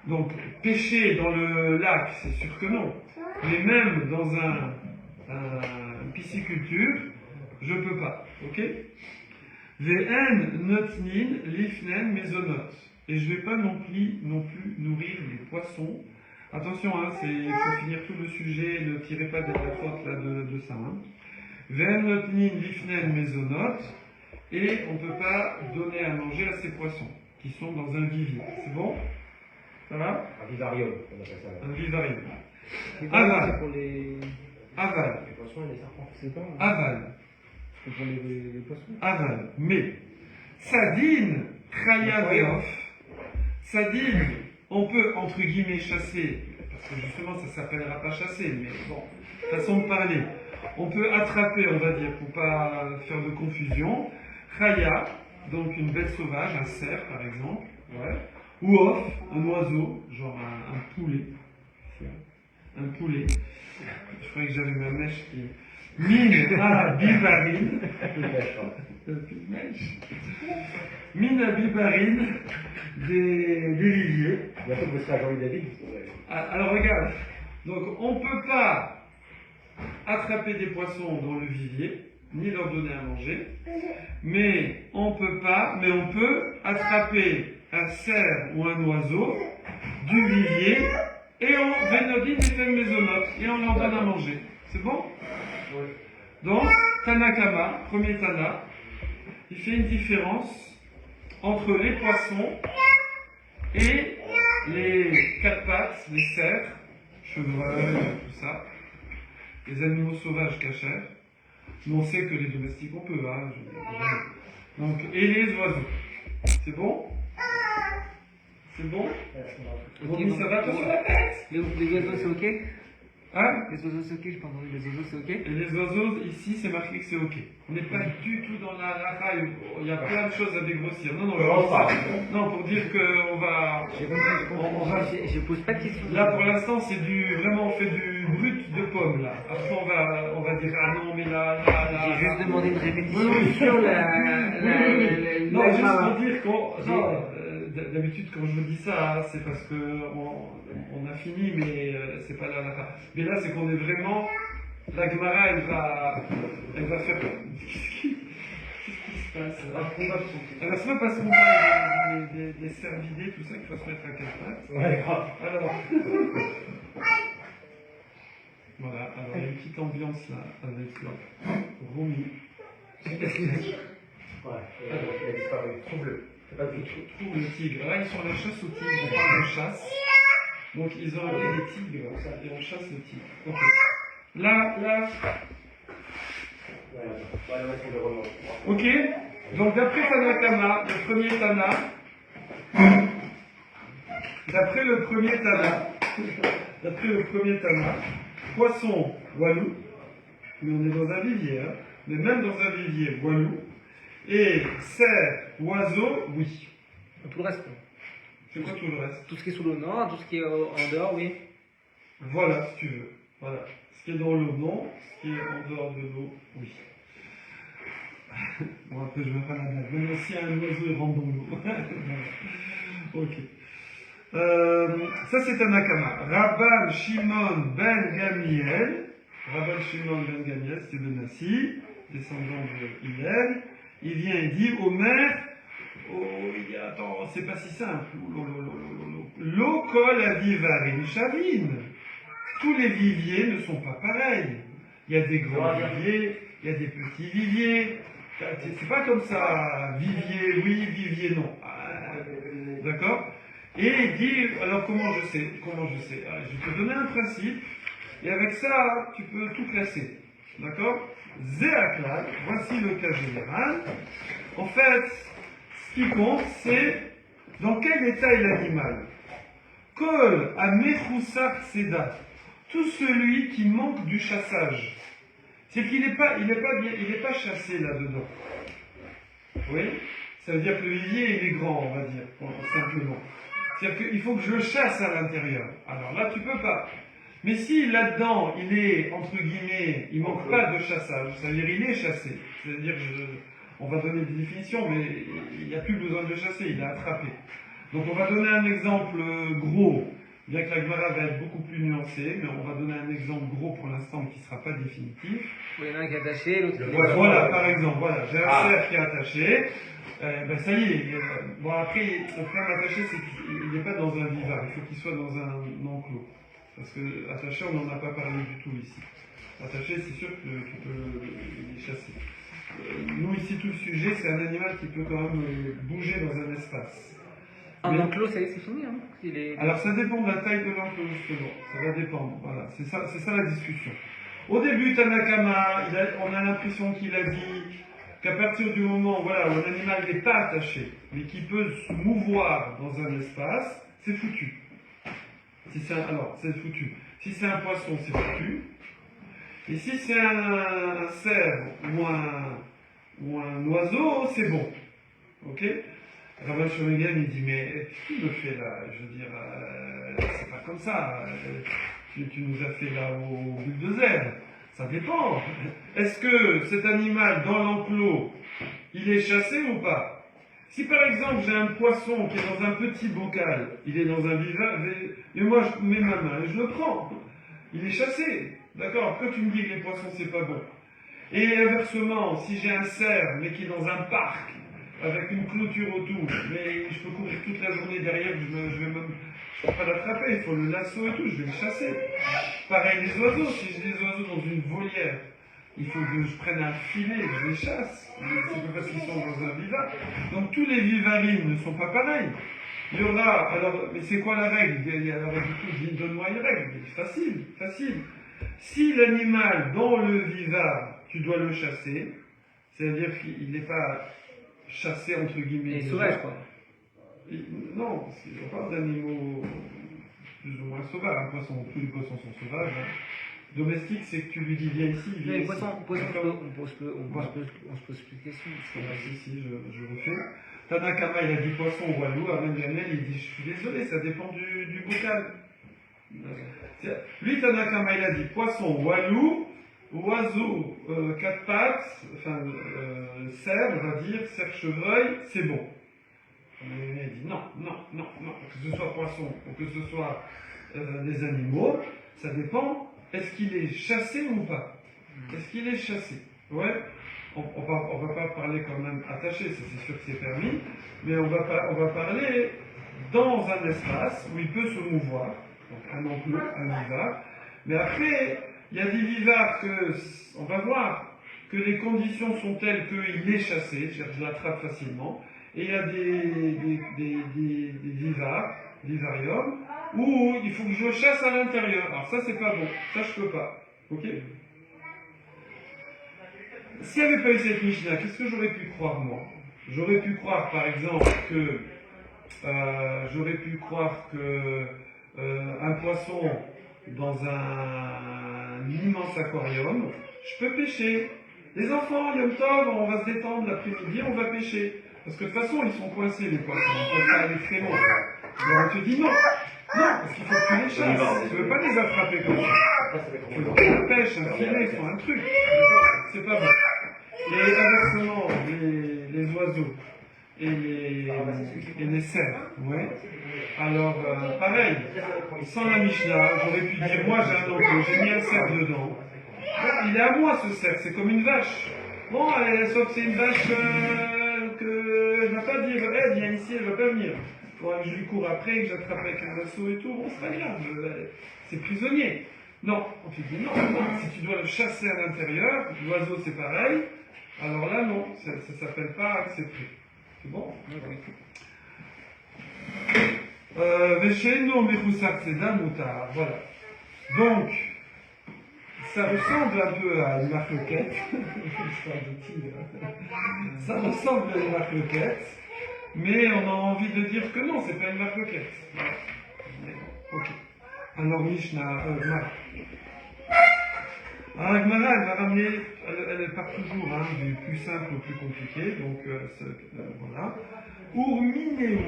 Donc, pêcher dans le lac, c'est sûr que non. Mais même dans une pisciculture, je peux pas. Ok? Ve'en notnin lifnen mezonot. Et je vais pas non plus nourrir les poissons. Attention, hein, il faut finir tout le sujet, ne tirez pas de la faute là de ça. Hein. Ve'en notnin lifnen mezonot, et on ne peut pas donner à manger à ces poissons qui sont dans un vivier. C'est bon? Ça va? Un vivarium, on appelle ça. Un vivarium. Les Aval. ballons, c'est pour les. Aval. Les poissons et les serpents. C'est pas. Aval. C'est pour les poissons. Aval. Mais, sadine, chaya veof. Sadine, on peut, entre guillemets, chasser, parce que justement, ça s'appellera pas chasser, mais bon, façon de parler. On peut attraper, on va dire, pour pas faire de confusion. Chaya, donc une bête sauvage, un cerf, par exemple. Ouais. Ou off, un oiseau, genre un poulet. Un poulet. Je croyais que j'avais ma mèche qui... Mine à bivarine. Mine à bivarine des viviers. Bientôt, vous serez à Jean-Louis David. Alors regarde, donc on ne peut pas attraper des poissons dans le vivier, ni leur donner à manger, mais on peut attraper un cerf ou un oiseau du vivier et on vénodine des feuilles mésonotes et on leur donne à manger. C'est bon? Oui. Donc, Tanakama, premier Tana, il fait une différence entre les poissons et les quatre pattes, les cerfs, chevreuils, tout ça, les animaux sauvages cachers. Nous on sait que les domestiques on peut, hein, donc, et les oiseaux. C'est bon? C'est bon? Romy, ça va toi sur la tête? Les oiseaux, c'est ok? Hein? Les oiseaux, c'est ok? Je pense que les oiseaux, c'est ok? Et les oiseaux, ici, c'est marqué que c'est ok. On n'est pas du tout dans la raille. Il y a plein de choses à dégrossir. Non, je pense pas. Non, pour dire qu'on va... J'ai compris. Je pose pas de questions. Là, pour l'instant, c'est vraiment, on fait du brut de pomme, là. Après, on va dire, ah non, mais là... J'ai juste demandé une répétition sur Non, juste pour dire qu'on... Non, d'habitude, quand je dis ça, c'est parce que on a fini, mais c'est pas là. Mais là, c'est qu'on est vraiment... La Gemara, elle va faire... Qu'est-ce qui se passe? Elle va se mettre parce qu'on parle des cervidés, tout ça, qu'il faut se mettre à quatre pattes. Ouais, grave. Alors... Voilà, alors il y a une petite ambiance là, avec Romy. Ouais, il a disparu. Trouve-le. C'est pas tout. Trouve le tigre. Là, ils sont à la chasse au tigre, on parle de chasse. Donc, ils ont appelé des tigres, et on chasse le tigre. Ok. Là. Voilà, c'est le roman. Ok. Donc, d'après Tanakama, le premier Tana, d'après le premier Tana, poisson, walou, mais on est dans un vivier, hein, mais même dans un vivier, walou, et cerf, oiseau, oui. Tout le reste. C'est quoi tout le reste? Tout ce qui est sous l'eau, non. Tout ce qui est en dehors, oui. Voilà, si tu veux. Voilà. Ce qui est dans l'eau, non. Ce qui est en dehors de l'eau, oui. Bon, après, je vais faire la blague. Maintenant, si un oiseau il rentre dans l'eau. Ok. Ça, c'est un akama. Rabban Shimon ben Gamliel. Rabban Shimon ben Gamliel, c'est de Nassi, descendant de Hillel. Il vient et dit au maire, attends, c'est pas si simple. L'eau colle à vivarine chavine. Tous les viviers ne sont pas pareils. Il y a des grands viviers, il y a des petits viviers. C'est pas comme ça, vivier oui, vivier non. D'accord? Et il dit, alors comment je sais? Alors, je vais te donner un principe, et avec ça, tu peux tout classer. D'accord? Zéaklal, voici le cas général. En fait, ce qui compte, c'est dans quel état est l'animal. Kol à Mechoussar Seda, tout celui qui manque du chassage. C'est qu'il n'est pas chassé là-dedans. Oui? Ça veut dire que le vivier, il est grand, on va dire, simplement. C'est-à-dire qu'il faut que je le chasse à l'intérieur. Alors là, tu peux pas. Mais si là-dedans, il est, entre guillemets, il manque pas de chassage, c'est-à-dire il est chassé. C'est-à-dire, on va donner des définitions, mais il n'y a plus besoin de le chasser, il est attrapé. Donc on va donner un exemple gros, bien que la Gemara va être beaucoup plus nuancée, mais on va donner un exemple gros pour l'instant qui ne sera pas définitif. Il y en a un qui est attaché, l'autre qui est... Voilà, par exemple, voilà, j'ai un cerf qui est attaché, ben ça y est, bon après, le problème attaché, c'est qu'il n'est pas dans un vivard, il faut qu'il soit dans un enclos. Parce que attaché, on n'en a pas parlé du tout ici. Attaché, c'est sûr que tu peux les chasser. Nous, ici, tout le sujet, c'est un animal qui peut quand même bouger dans un espace. En Mais- enclos, c'est fini. Hein. Il est... Alors, ça dépend de la taille de l'enclos, justement. Ça va dépendre. Voilà, c'est ça la discussion. Au début, Tanakama, on a l'impression qu'il a dit qu'à partir du moment voilà, où un animal n'est pas attaché, mais qui peut se mouvoir dans un espace, c'est foutu. Alors, c'est foutu. Si c'est un poisson, c'est foutu. Et si c'est un cerf ou un oiseau, c'est bon. Ok? Rabban Shomegen, il dit, mais qu'est-ce que tu me fais là? Je veux dire, c'est pas comme ça. Tu nous as fait là au bulldozer. Ça dépend. Est-ce que cet animal dans l'enclos, il est chassé ou pas? Si par exemple j'ai un poisson qui est dans un petit bocal, il est dans un vivant, et moi je mets ma main et je le prends, il est chassé. D'accord? Pourquoi tu me dis que les poissons c'est pas bon? Et inversement, si j'ai un cerf mais qui est dans un parc, avec une clôture autour, mais je peux courir toute la journée derrière, je peux pas l'attraper, il faut le lasso et tout, je vais le chasser. Pareil les oiseaux, si j'ai des oiseaux dans une volière, il faut que je prenne un filet, que je les chasse. C'est pas parce qu'ils sont dans un vivar. Donc tous les vivarines ne sont pas pareils. Il y aura, alors, mais c'est quoi la règle? Alors du coup, donne-moi une règle. Facile, facile. Si l'animal dans le vivar, tu dois le chasser, c'est-à-dire qu'il n'est pas chassé entre guillemets. Il est sauvage, quoi. Non, on parle d'animaux plus ou moins sauvages. Un poisson, tous les poissons sont sauvages. Hein. Domestique, c'est que tu lui dis viens ici, viens Les ici. poissons, on se pose plus de questions. Si, je refais. Tanakama, il a dit poisson ou walou. Amen Janel, il dit je suis désolé, ça dépend du bocal. Lui, Tanakama, il a dit poisson, walou, oiseau, quatre pattes, enfin, cerf, on va dire, cerf chevreuil, c'est bon. Il a dit non, que ce soit poisson ou que ce soit des animaux, ça dépend. Est-ce qu'il est chassé ou pas? Est-ce qu'il est chassé? Ouais. On va pas parler quand même attaché, ça c'est sûr que c'est permis, mais on va parler dans un espace où il peut se mouvoir, donc un enclos, un vivar. Mais après, il y a des vivars que, on va voir, que les conditions sont telles qu'il est chassé, je l'attrape facilement, et il y a des vivars, vivariums, où il faut que je chasse à l'intérieur. Alors ça c'est pas bon, ça je peux pas. Ok? S'il n'y avait pas eu cette Mishnah, qu'est-ce que j'aurais pu croire moi? J'aurais pu croire par exemple que un poisson dans un immense aquarium, je peux pêcher. Les enfants, Yom Tov, on va se détendre l'après-midi, on va pêcher. Parce que de toute façon, ils sont coincés les poissons, on ne peut pas aller très loin. Alors on te dit non, parce qu'il faut que tu les chasses. Tu ne veux pas les attraper comme ça. Il faut que la pêche, un filet, il faut un truc. C'est pas bon. Et inversement, les oiseaux et les cerfs, ouais. Alors, pareil, sans la Mishnah, j'aurais pu dire, moi j'ai un enclos, j'ai mis un cerf dedans. Il est à moi ce cerf, c'est comme une vache. Bon, sauf que c'est une vache que elle ne va pas dire, viens ici, elle ne va pas venir. Il faudra que je lui cours après, que j'attrape avec un lasso et tout, bon, c'est pas grave, c'est prisonnier. Non, on te dit non, si tu dois le chasser à l'intérieur, l'oiseau c'est pareil, alors là non, ça ne s'appelle pas accepter. C'est bon? Vesheno Mechusar Tzeda Mutar. Voilà. Donc, ça ressemble un peu à une marloquette. Ça ressemble à une marloquette, mais on a envie de dire que non, c'est pas une marloquette. Voilà. Ok. Alors, Mishnah, alors, Gemara, elle va ramener, elle part toujours du plus simple au plus compliqué, donc voilà. Urmineu,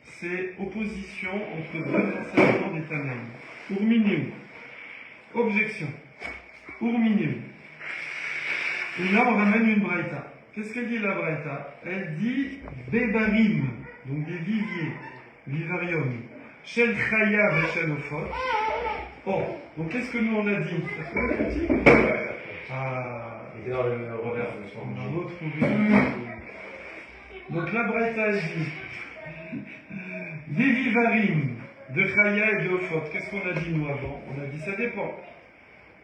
c'est opposition entre deux enseignements des Tanaïm. Urmineu, objection. Urmineu. Et là, on ramène une braïta. Qu'est-ce qu'elle dit la braïta? Elle dit Bébarim, donc des viviers, vivarium, Shel Chaya ve Shel Ofot. Oh, donc qu'est-ce que nous on a dit? Il était dans le revers de son. On a retrouvé. Donc la Braïta elle dit des vivarim de Chaya et de Ofot. Qu'est-ce qu'on a dit nous avant? On a dit ça dépend.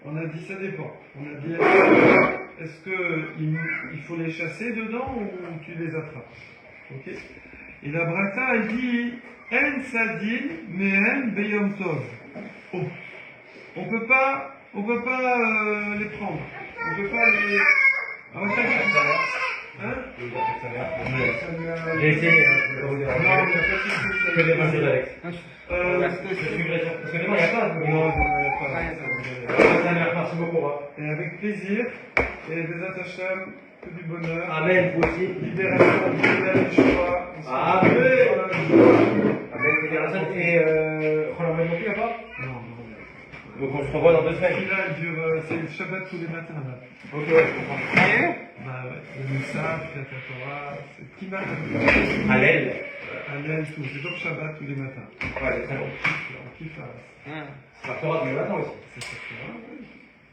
On a dit ça dépend. On a dit est-ce que il faut les chasser dedans ou tu les attrapes? Ok. Et la Braïta elle dit En sadin mehen beyom tov. Oh. On peut pas les prendre. On peut pas les. Ah, ça hein? J'ai essayé, Non, il n'y a pas de souci. Je vais dépasser Alex. Parce que Parce que demain, il n'y a pas. non, il n'y en a pas. Merci beaucoup. Et avec plaisir, et des attachements, que du bonheur. Amen, vous aussi. Libération, libération, Amen. Amen, fédération. Et Roland non plus, il n'y a pas? Non, non. Donc on se revoit dans 2 semaines. Celui-là, il dure, c'est le Shabbat tous les matins, là. Ok, ouais, je comprends. Bah ouais, le Moussaf, la Torah, c'est petit matin. Allez. Allez, tout, c'est comme Shabbat tous les matins. Ouais, c'est très bon. On kiffe, hein. C'est la Torah tous les matins aussi. C'est ça, oui.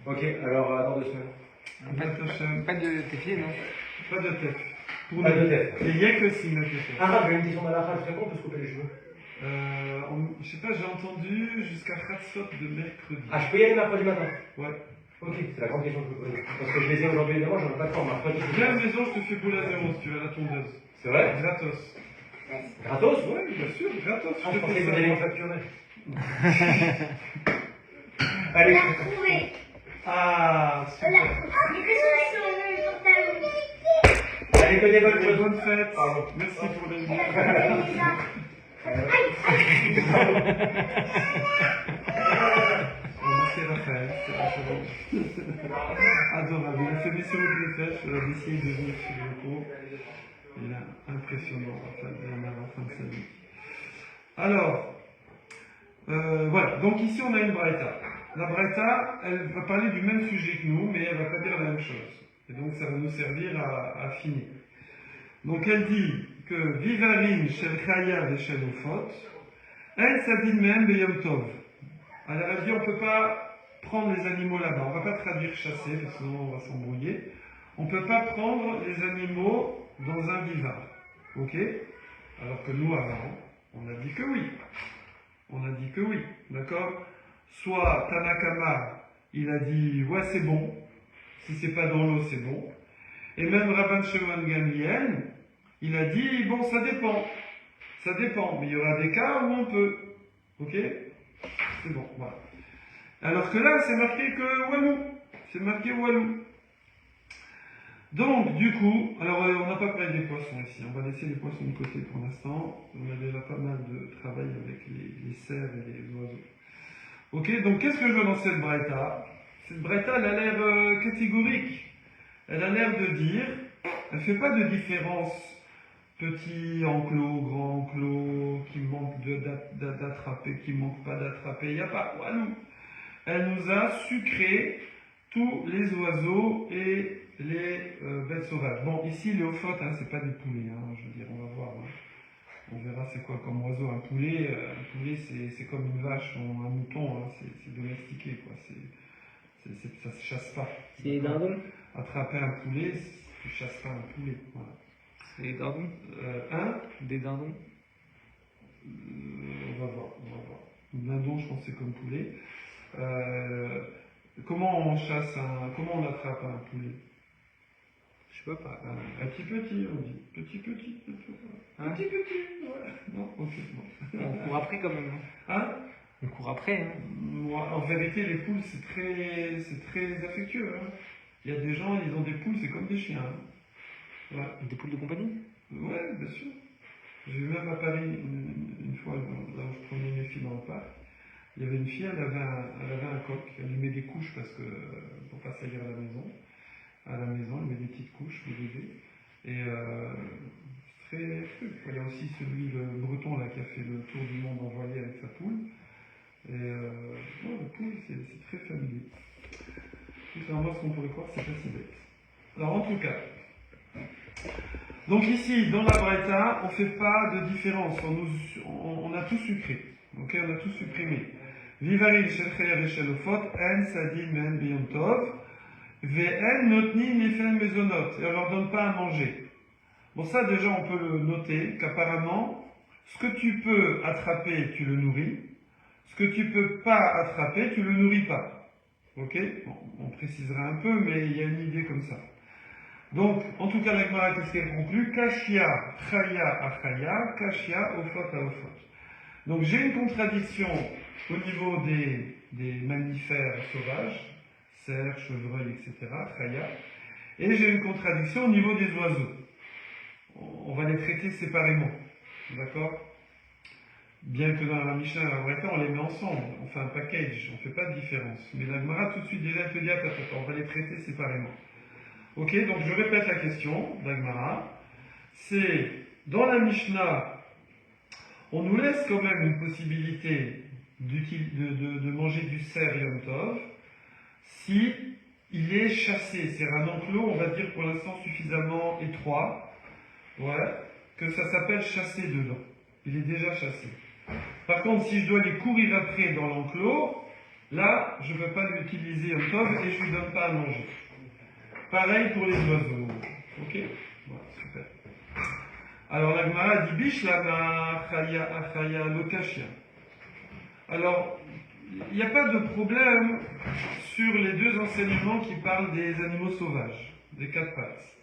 Ok, alors dans 2 semaines. Pas de tes filles, non? Pas de tête. Pour Pas nous. de tête. Et il n'y a que si, notre tête. Ah, j'ai une question d'Alakha, je sais pas, on peut se couper les cheveux. Je sais pas, j'ai entendu jusqu'à Khatsot de mercredi. Ah, je peux y aller mercredi matin? Ouais. Ok, c'est la grande question que je peux poser. Parce que je les ai aujourd'hui et demain, j'en ai pas de temps. Mercredi, je Viens à la maison, je te fais boule à zéro si tu veux, à la tondeuse. C'est vrai? Gratos. Gratos? Ouais, bien sûr, gratos. Ah, je Je te pensais fais que vous ça. alliez me facturer. On Allez. l'a trouvé. Ah, On super. l'a trouvé. Il est sur le pantalon. Allez, que des bonnes Et choses. bonne fête. Pardon. Merci pour les Elle a trouvé ça. Merci Raphaël, c'est adorable. Il a fait mes séries de fêtes, je vais essayer de venir sur le cours. Il est impressionnant, Raphaël, bien à la fin de sa vie. Alors, voilà, donc ici on a une Braïta. La Braïta, elle va parler du même sujet que nous, mais elle va pas dire la même chose. Et donc ça va nous servir à affiner. Donc elle dit que Vivarin shel Chaya et shel Ofot, El Sadin Mehem Beyom Tov. Alors elle dit on ne peut pas prendre les animaux là-bas, on ne va pas traduire chasser, parce que sinon on va s'embrouiller. On ne peut pas prendre les animaux dans un vivar. Ok? Alors que nous avant, on a dit que oui. On a dit que oui, d'accord? Soit Tanakama, il a dit ouais c'est bon, si c'est pas dans l'eau c'est bon. Et même Rabban Shimon Gamliel, il a dit bon ça dépend, mais il y aura des cas où on peut, ok? C'est bon, voilà. Alors que là c'est marqué que Walou, c'est marqué Walou. Donc du coup, alors on n'a pas parlé des poissons ici, on va laisser les poissons de côté pour l'instant, on a déjà pas mal de travail avec les cerfs et les oiseaux. Ok, donc qu'est-ce que je veux dans cette braïta? Cette braïta, elle a l'air catégorique. Elle a l'air de dire, elle ne fait pas de différence petit enclos, grand enclos, qui manque d'attraper, qui manque pas d'attraper. Il n'y a pas. Walou. Elle nous a sucré tous les oiseaux et les bêtes sauvages. Bon, ici, les ophotes, hein, c'est pas des poulets, hein, je veux dire, on va voir. Hein. On verra c'est quoi comme oiseau. Un poulet c'est comme une vache ou un mouton, hein, c'est domestiqué, quoi. Ça se chasse pas. C'est des dindons? Attraper un poulet, tu chasses pas un poulet. Voilà. C'est des dindons? Des dindons? On va voir. Le dindon, je pense que c'est comme poulet. Comment on attrape un poulet? Je sais pas. Un petit, on dit. Petit. Hein? Petit, ouais. Non, ok, bon. On court après quand même. Hein? On court après. Hein. Moi, en vérité, les poules, c'est très affectueux. Hein. Il y a des gens, ils ont des poules, c'est comme des chiens. Hein. Ouais. Des poules de compagnie? Ouais, bien sûr. J'ai vu même à Paris une fois, là où je prenais mes filles dans le parc. Il y avait une fille, elle avait un coq. Elle lui met des couches parce que pour pas salir à la maison. Elle met des petites couches, des bébés. Et c'est très truc. Il y a aussi le breton là qui a fait le tour du monde en voilier avec sa poule. Et non, la poule, c'est très familier. Contrairement à ce qu'on pourrait croire, c'est pas si bête. Alors en tout cas, donc ici, dans la Braïta, on ne fait pas de différence. On a tout sucré. Ok, on a tout supprimé. Vivaril shel chayav shel ofot, en sadin men biyom tov, ve'en notni nefen mezonot. Et on leur donne pas à manger. Bon, ça déjà, on peut le noter, qu'apparemment, ce que tu peux attraper, tu le nourris. Ce que tu peux pas attraper, tu le nourris pas. Ok? Bon, on précisera un peu, mais il y a une idée comme ça. Donc, en tout cas, la Gemara, qu'est-ce qu'elle conclut? Kashia, Chaya, Achaya, Kashia, Ofot, Ofot. Donc, j'ai une contradiction au niveau des mammifères sauvages, cerfs, chevreuils, etc., Chaya, et j'ai une contradiction au niveau des oiseaux. On va les traiter séparément, d'accord? Bien que dans la Mishnah et la Braïta, on les met ensemble, on fait un package, on ne fait pas de différence. Mais la Gemara, tout de suite, déjà, te dit, attends, on va les traiter séparément. Ok, donc je répète la question d'Agmara. C'est, dans la Mishnah, on nous laisse quand même une possibilité de manger du cerf Yom Tov si il est chassé. C'est un enclos, on va dire pour l'instant suffisamment étroit, ouais, que ça s'appelle chasser dedans. Il est déjà chassé. Par contre, si je dois les courir après dans l'enclos, là, je ne peux pas l'utiliser Yom Tov et je ne lui donne pas à manger. Pareil pour les oiseaux. Ok? Voilà, super. Alors la Gemara dit Bishlama Chaya Achaya Lokashia. Alors, il n'y a pas de problème sur les deux enseignements qui parlent des animaux sauvages, des quatre pattes,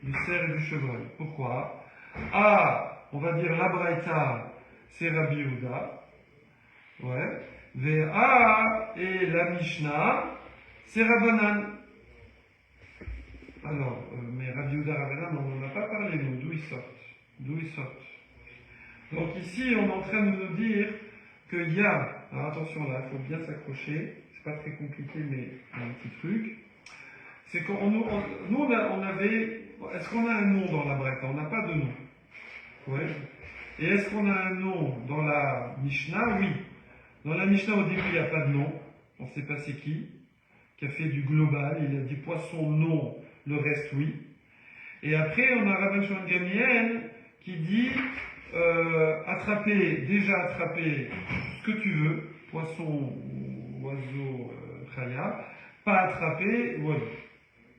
du cerf et du chevreuil. Pourquoi? On va dire la Braïta, c'est Rabbi Yehuda. Ouais. Et la Mishnah, c'est Rabbanan. Alors, mais Rabbi Yehuda Rabbanan, on n'en a pas parlé, nous, d'où ils sortent. D'où ils sortent. Donc ici, on est en train de nous dire qu'il y a, alors attention là, il faut bien s'accrocher, c'est pas très compliqué, mais un petit truc. C'est qu'on nous, on avait, est-ce qu'on a un nom dans la Braïta? On n'a pas de nom. Ouais. Et est-ce qu'on a un nom dans la Mishnah? Oui. Dans la Mishnah, au début, il n'y a pas de nom. On ne sait pas c'est qui a fait du global. Il a dit poisson, non, le reste, oui. Et après, on a Rabban Shimon Gamiel qui dit déjà attraper ce que tu veux, poisson, oiseau, chaya, pas attraper, oiseau.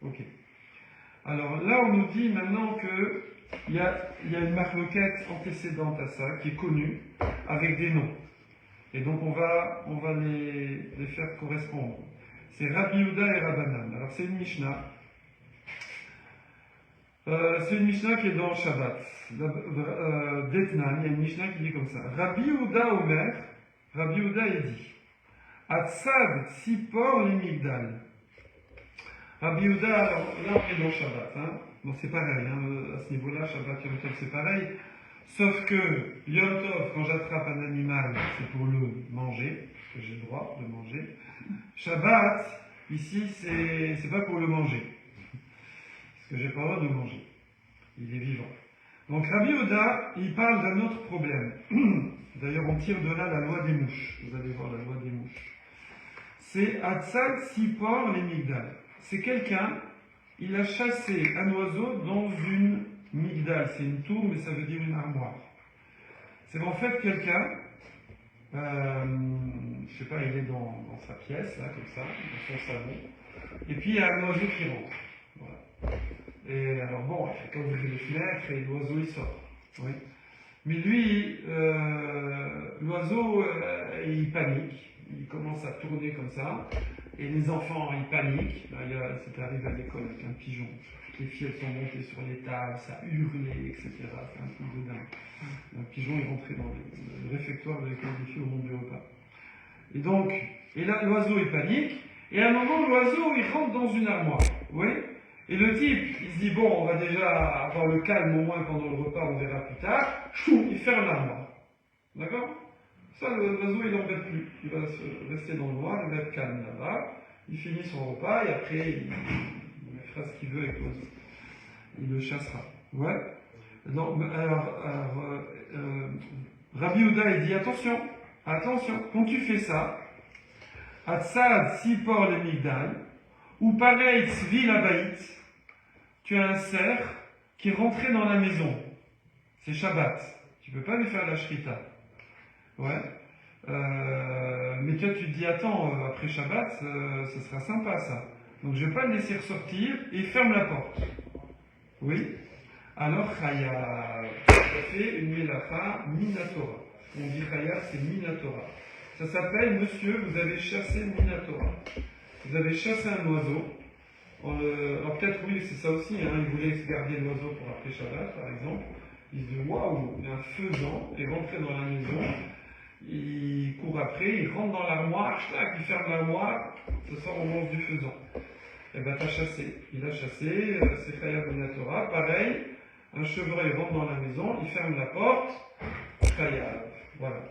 Ok. Alors là, on nous dit maintenant que il y a une marloquette antécédente à ça, qui est connue, avec des noms. Et donc on va les faire correspondre. C'est Rabbi Yehuda et Rabbanan. Alors c'est une Mishnah. C'est une Mishnah qui est dans Shabbat. D'Etnan, il y a une Mishnah qui dit comme ça. Rabbi Yehuda Omer, Rabbi Yehuda est dit Atzad Sipor Limigdal. Rabbi Yehuda, alors là on est dans Shabbat. Hein. Bon, c'est pareil, hein, à ce niveau-là, Shabbat, Yom Tov, c'est pareil. Sauf que Yom Tov, quand j'attrape un animal, c'est pour le manger, parce que j'ai le droit de manger. Shabbat, ici, c'est pas pour le manger. Parce que j'ai pas le droit de manger. Il est vivant. Donc Rabbi Yehuda, il parle d'un autre problème. D'ailleurs, on tire de là la loi des mouches. Vous allez voir la loi des mouches. C'est Atzal Sipor les Migdal. C'est quelqu'un, il a chassé un oiseau dans une migdal. C'est une tour, mais ça veut dire une armoire. C'est en fait quelqu'un, je sais pas, il est dans sa pièce, là, comme ça, dans son salon. Et puis il y a un oiseau qui rentre. Voilà. Et alors bon, quand vous ouvrez les fenêtres, et l'oiseau il sort. Oui. Mais lui, l'oiseau, il panique. Il commence à tourner comme ça. Et les enfants, ils paniquent. Là, c'était arrivé à l'école avec un pigeon. Les filles, elles sont montées sur les tables, ça hurlait, etc. C'est un truc de dingue. Un pigeon est rentré dans le réfectoire de l'école des filles au moment du repas. Et donc, là, l'oiseau, il panique. Et à un moment, l'oiseau, il rentre dans une armoire. Vous voyez? Et le type, il se dit, bon, on va déjà avoir le calme au moins pendant le repas, on verra plus tard. Chou, il ferme l'armoire. D'accord? Ça, l'oiseau, il n'embête plus. Il va rester dans le noir, il va être calme là-bas. Il finit son repas et après, il fera ce qu'il veut avec l'oiseau. Il le chassera. Ouais. Donc, Rabbi Yehuda, il dit, attention, quand tu fais ça, Atzad Sipor le Migdal, ou pareil, Tzvi la Baït, tu as un cerf qui est rentré dans la maison. C'est Shabbat. Tu ne peux pas lui faire la shrita. Ouais. Mais toi, tu te dis, attends, après Shabbat, ce sera sympa ça. Donc je ne vais pas le laisser ressortir et ferme la porte. Oui. Alors, Chaya, ça fait une Melacha Minatora. On dit Chaya, c'est Minatora. Ça s'appelle, monsieur, vous avez chassé Minatora. vous avez chassé un oiseau. Alors peut-être oui, c'est ça aussi, hein, ils voulaient se garder l'oiseau pour après Shabbat, par exemple. Ils se disent waouh, il y a un faisan, est rentré dans la maison, il court après, il rentre dans l'armoire, il ferme l'armoire, ça sort, on mange du faisan. Et ben t'as chassé, il a chassé, c'est Chayav Minatora, pareil, un chevreuil rentre dans la maison, il ferme la porte, Chayav, voilà.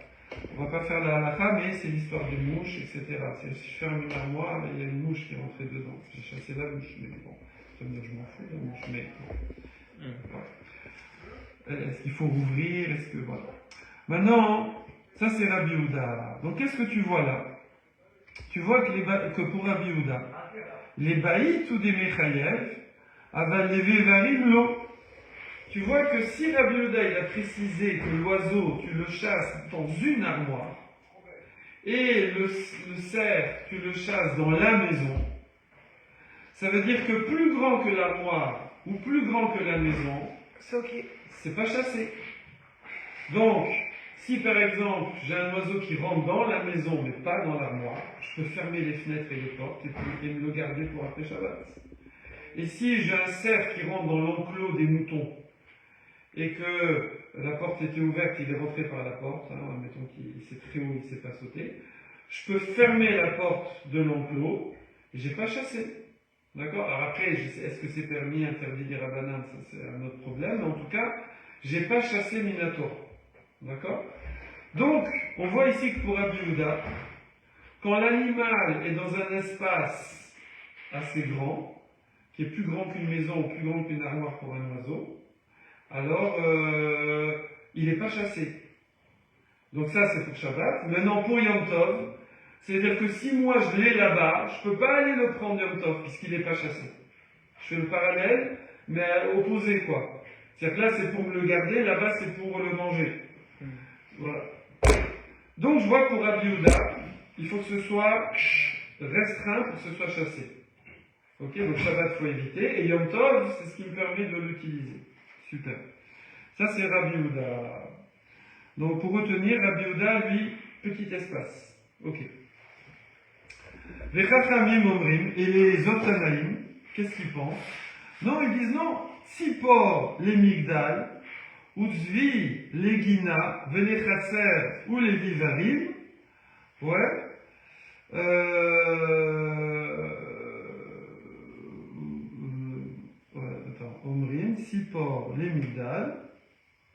On va pas faire la halakha, mais c'est l'histoire des mouches, etc. Si je ferme une armoire, il y a une mouche qui est rentrée dedans. J'ai chassé la mouche, mais bon, ça veut dire que je m'en fous de la mouche, mais bon. Voilà. Est-ce qu'il faut rouvrir? Est-ce que voilà. Maintenant, ça c'est Rabbi Yehuda. Donc qu'est-ce que tu vois là? Tu vois que pour Rabbi Yehuda, les baït ou des mechayev, aval les vevarim l'eau. Tu vois que si Rabbi Yehuda il a précisé que l'oiseau, tu le chasses dans une armoire, et le cerf, tu le chasses dans la maison, ça veut dire que plus grand que l'armoire, ou plus grand que la maison, c'est ok. c'est pas chassé. Donc, si par exemple, j'ai un oiseau qui rentre dans la maison, mais pas dans l'armoire, je peux fermer les fenêtres et les portes, et me le garder pour après Shabbat. Et si j'ai un cerf qui rentre dans l'enclos des moutons, et que la porte était ouverte, il est rentré par la porte, hein, admettons qu'il c'est très haut, il ne s'est pas sauté, je peux fermer la porte de l'enclos, et j'ai pas chassé. D'accord? Alors après, est-ce que c'est permis, interdit des rabbanan, ça c'est un autre problème, mais en tout cas, j'ai pas chassé Minator. D'accord? Donc, on voit ici que pour Rabbi Yehuda, quand l'animal est dans un espace assez grand, qui est plus grand qu'une maison ou plus grand qu'une armoire pour un oiseau, alors il n'est pas chassé. Donc ça c'est pour Shabbat. Maintenant pour Yom Tov, c'est-à-dire que si moi je l'ai là-bas, je ne peux pas aller le prendre Yom Tov puisqu'il n'est pas chassé. Je fais le parallèle, mais opposé quoi. C'est-à-dire que là c'est pour me le garder, là-bas c'est pour le manger. Voilà. Donc je vois que pour Rabbi Yehuda, il faut que ce soit restreint pour que ce soit chassé. Ok, donc Shabbat il faut éviter, et Yom Tov c'est ce qui me permet de l'utiliser. Super. Ça, c'est Rabbi Yehuda. Donc, pour retenir, Rabbi Yehuda, lui, petit espace. Ok. Les Chachamim Omrim et les autres Tanaïm, qu'est-ce qu'ils pensent? Non, ils disent non. Sipor, les Migdal, Utzvi, les Gina, Vele Chatser ou les Vivarim, ouais. Omrim, Sipor, les Migdal,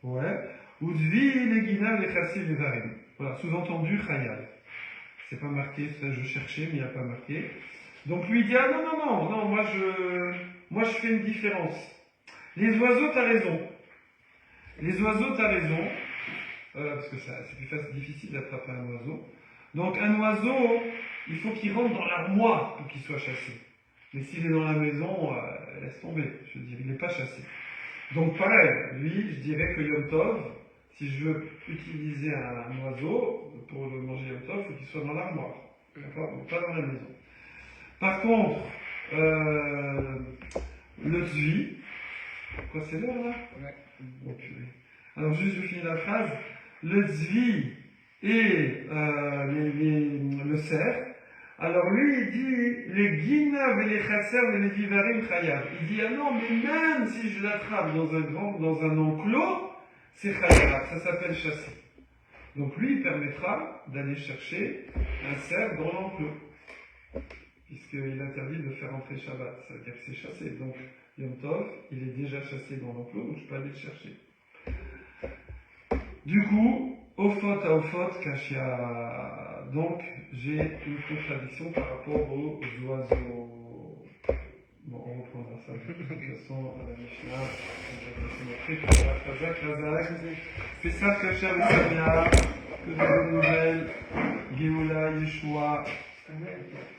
ouais, Utzvi, les Gina, les Chassim, les Varim. Voilà, sous-entendu, Chayav. C'est pas marqué, ça je cherchais, mais il n'y a pas marqué. Donc lui dit, ah non, moi je fais une différence. Les oiseaux, t'as raison. Les oiseaux, t'as raison, parce que c'est plus difficile d'attraper un oiseau. Donc un oiseau, il faut qu'il rentre dans l'armoire pour qu'il soit chassé. Mais s'il est dans la maison, laisse tomber. Je veux dire, il n'est pas chassé. Donc pareil, lui, je dirais que Yom Tov, si je veux utiliser un oiseau pour le manger Yom Tov, il faut qu'il soit dans l'armoire. D'accord? Donc pas dans la maison. Par contre, le tzvi, quoi c'est l'heure là? Ouais. Oh, purée. Alors juste je finis la phrase. Le tzvi et le cerf. Alors lui, il dit, les guinaves et les chasser et les vivarim chayav. Il dit, ah non, mais même si je l'attrape dans un enclos, c'est chayav, ça s'appelle chasser. Donc lui, il permettra d'aller chercher un cerf dans l'enclos. Puisqu'il interdit de faire entrer Shabbat. Ça veut dire que c'est chassé. Donc, Yom Tov, il est déjà chassé dans l'enclos, donc je peux aller le chercher. Du coup, Ofot à Ofot, Kashia. Donc, j'ai une contradiction par rapport aux oiseaux. Bon, on reprendra ça. De toute façon, la Mishnah, on va se montrer que la Chazak, Chazak, c'est ça, Kashia, le Samia.